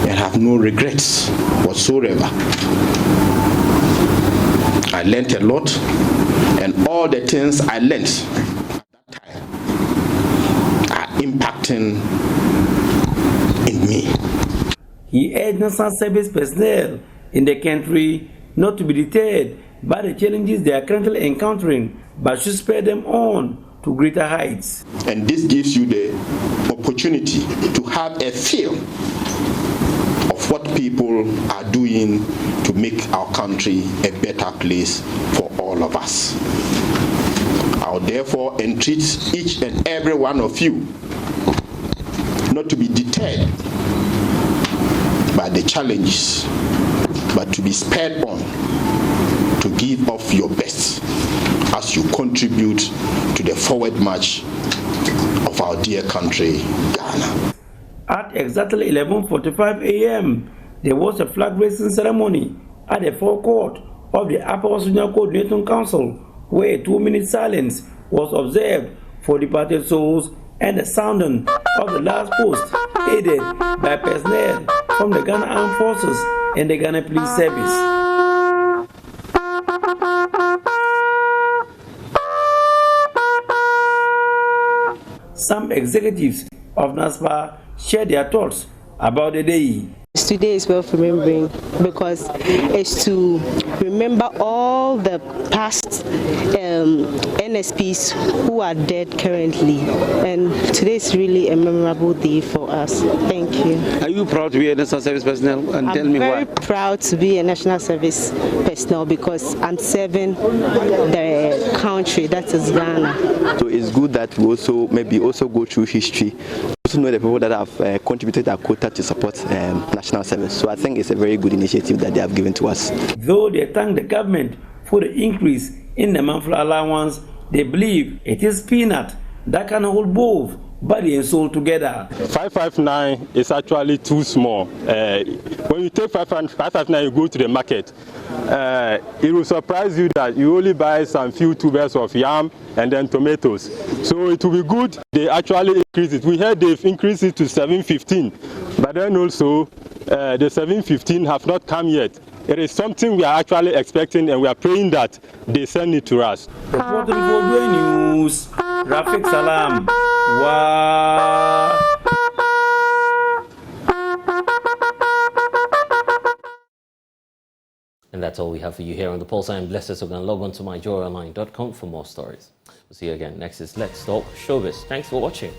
I: I have no regrets whatsoever. I learned a lot, and all the things I learned at that time are impacting in me.
G: He urged National Service personnel in the country not to be deterred by the challenges they are currently encountering, but should spur them on to greater heights.
I: And this gives you the opportunity to have a feel of what people are doing to make our country a better place for all of us. I will therefore entreat each and every one of you not to be deterred by the challenges, but to be spurred on to give of your best as you contribute to the forward march of our dear country, Ghana.
G: At exactly 11:45 a.m., there was a flag raising ceremony at the forecourt of the Upper Osunya Coordinating Council, where a 2-minute silence was observed for departed souls and the sounding of the last post, aided by personnel from the Ghana Armed Forces and the Ghana Police Service. Some executives of NASPA shared their thoughts about the day.
J: Today is worth remembering because it's to remember all the past NSPs who are dead currently, and today is really a memorable day for us. Thank you.
K: Are you proud to be a national service personnel? And tell me why.
J: I'm very proud to be a national service personnel because I'm serving the country, that is Ghana.
K: So it's good that we also maybe also go through history. Also know the people that have contributed their quota to support national service. So I think it's a very good initiative that they have given to us.
G: Though they thank the government for the increase in the monthly allowance, they believe it is peanut that can hold both body and soul together.
L: 559 is actually too small. When you take 559, you go to the market. It will surprise you that you only buy some few tubers of yam and then tomatoes. So it will be good they actually increase it. We heard they've increased it to 715, but then also the 715 have not come yet. It is something we are actually expecting, and we are praying that they send it to us.
G: Reporting for Dwayne News, Rafik Salam. Wow.
A: And that's all we have for you here on The Pulse. I'm Blessed. So log on to myjoyonline.com for more stories. We'll see you again. Next is Let's Talk Showbiz. Thanks for watching.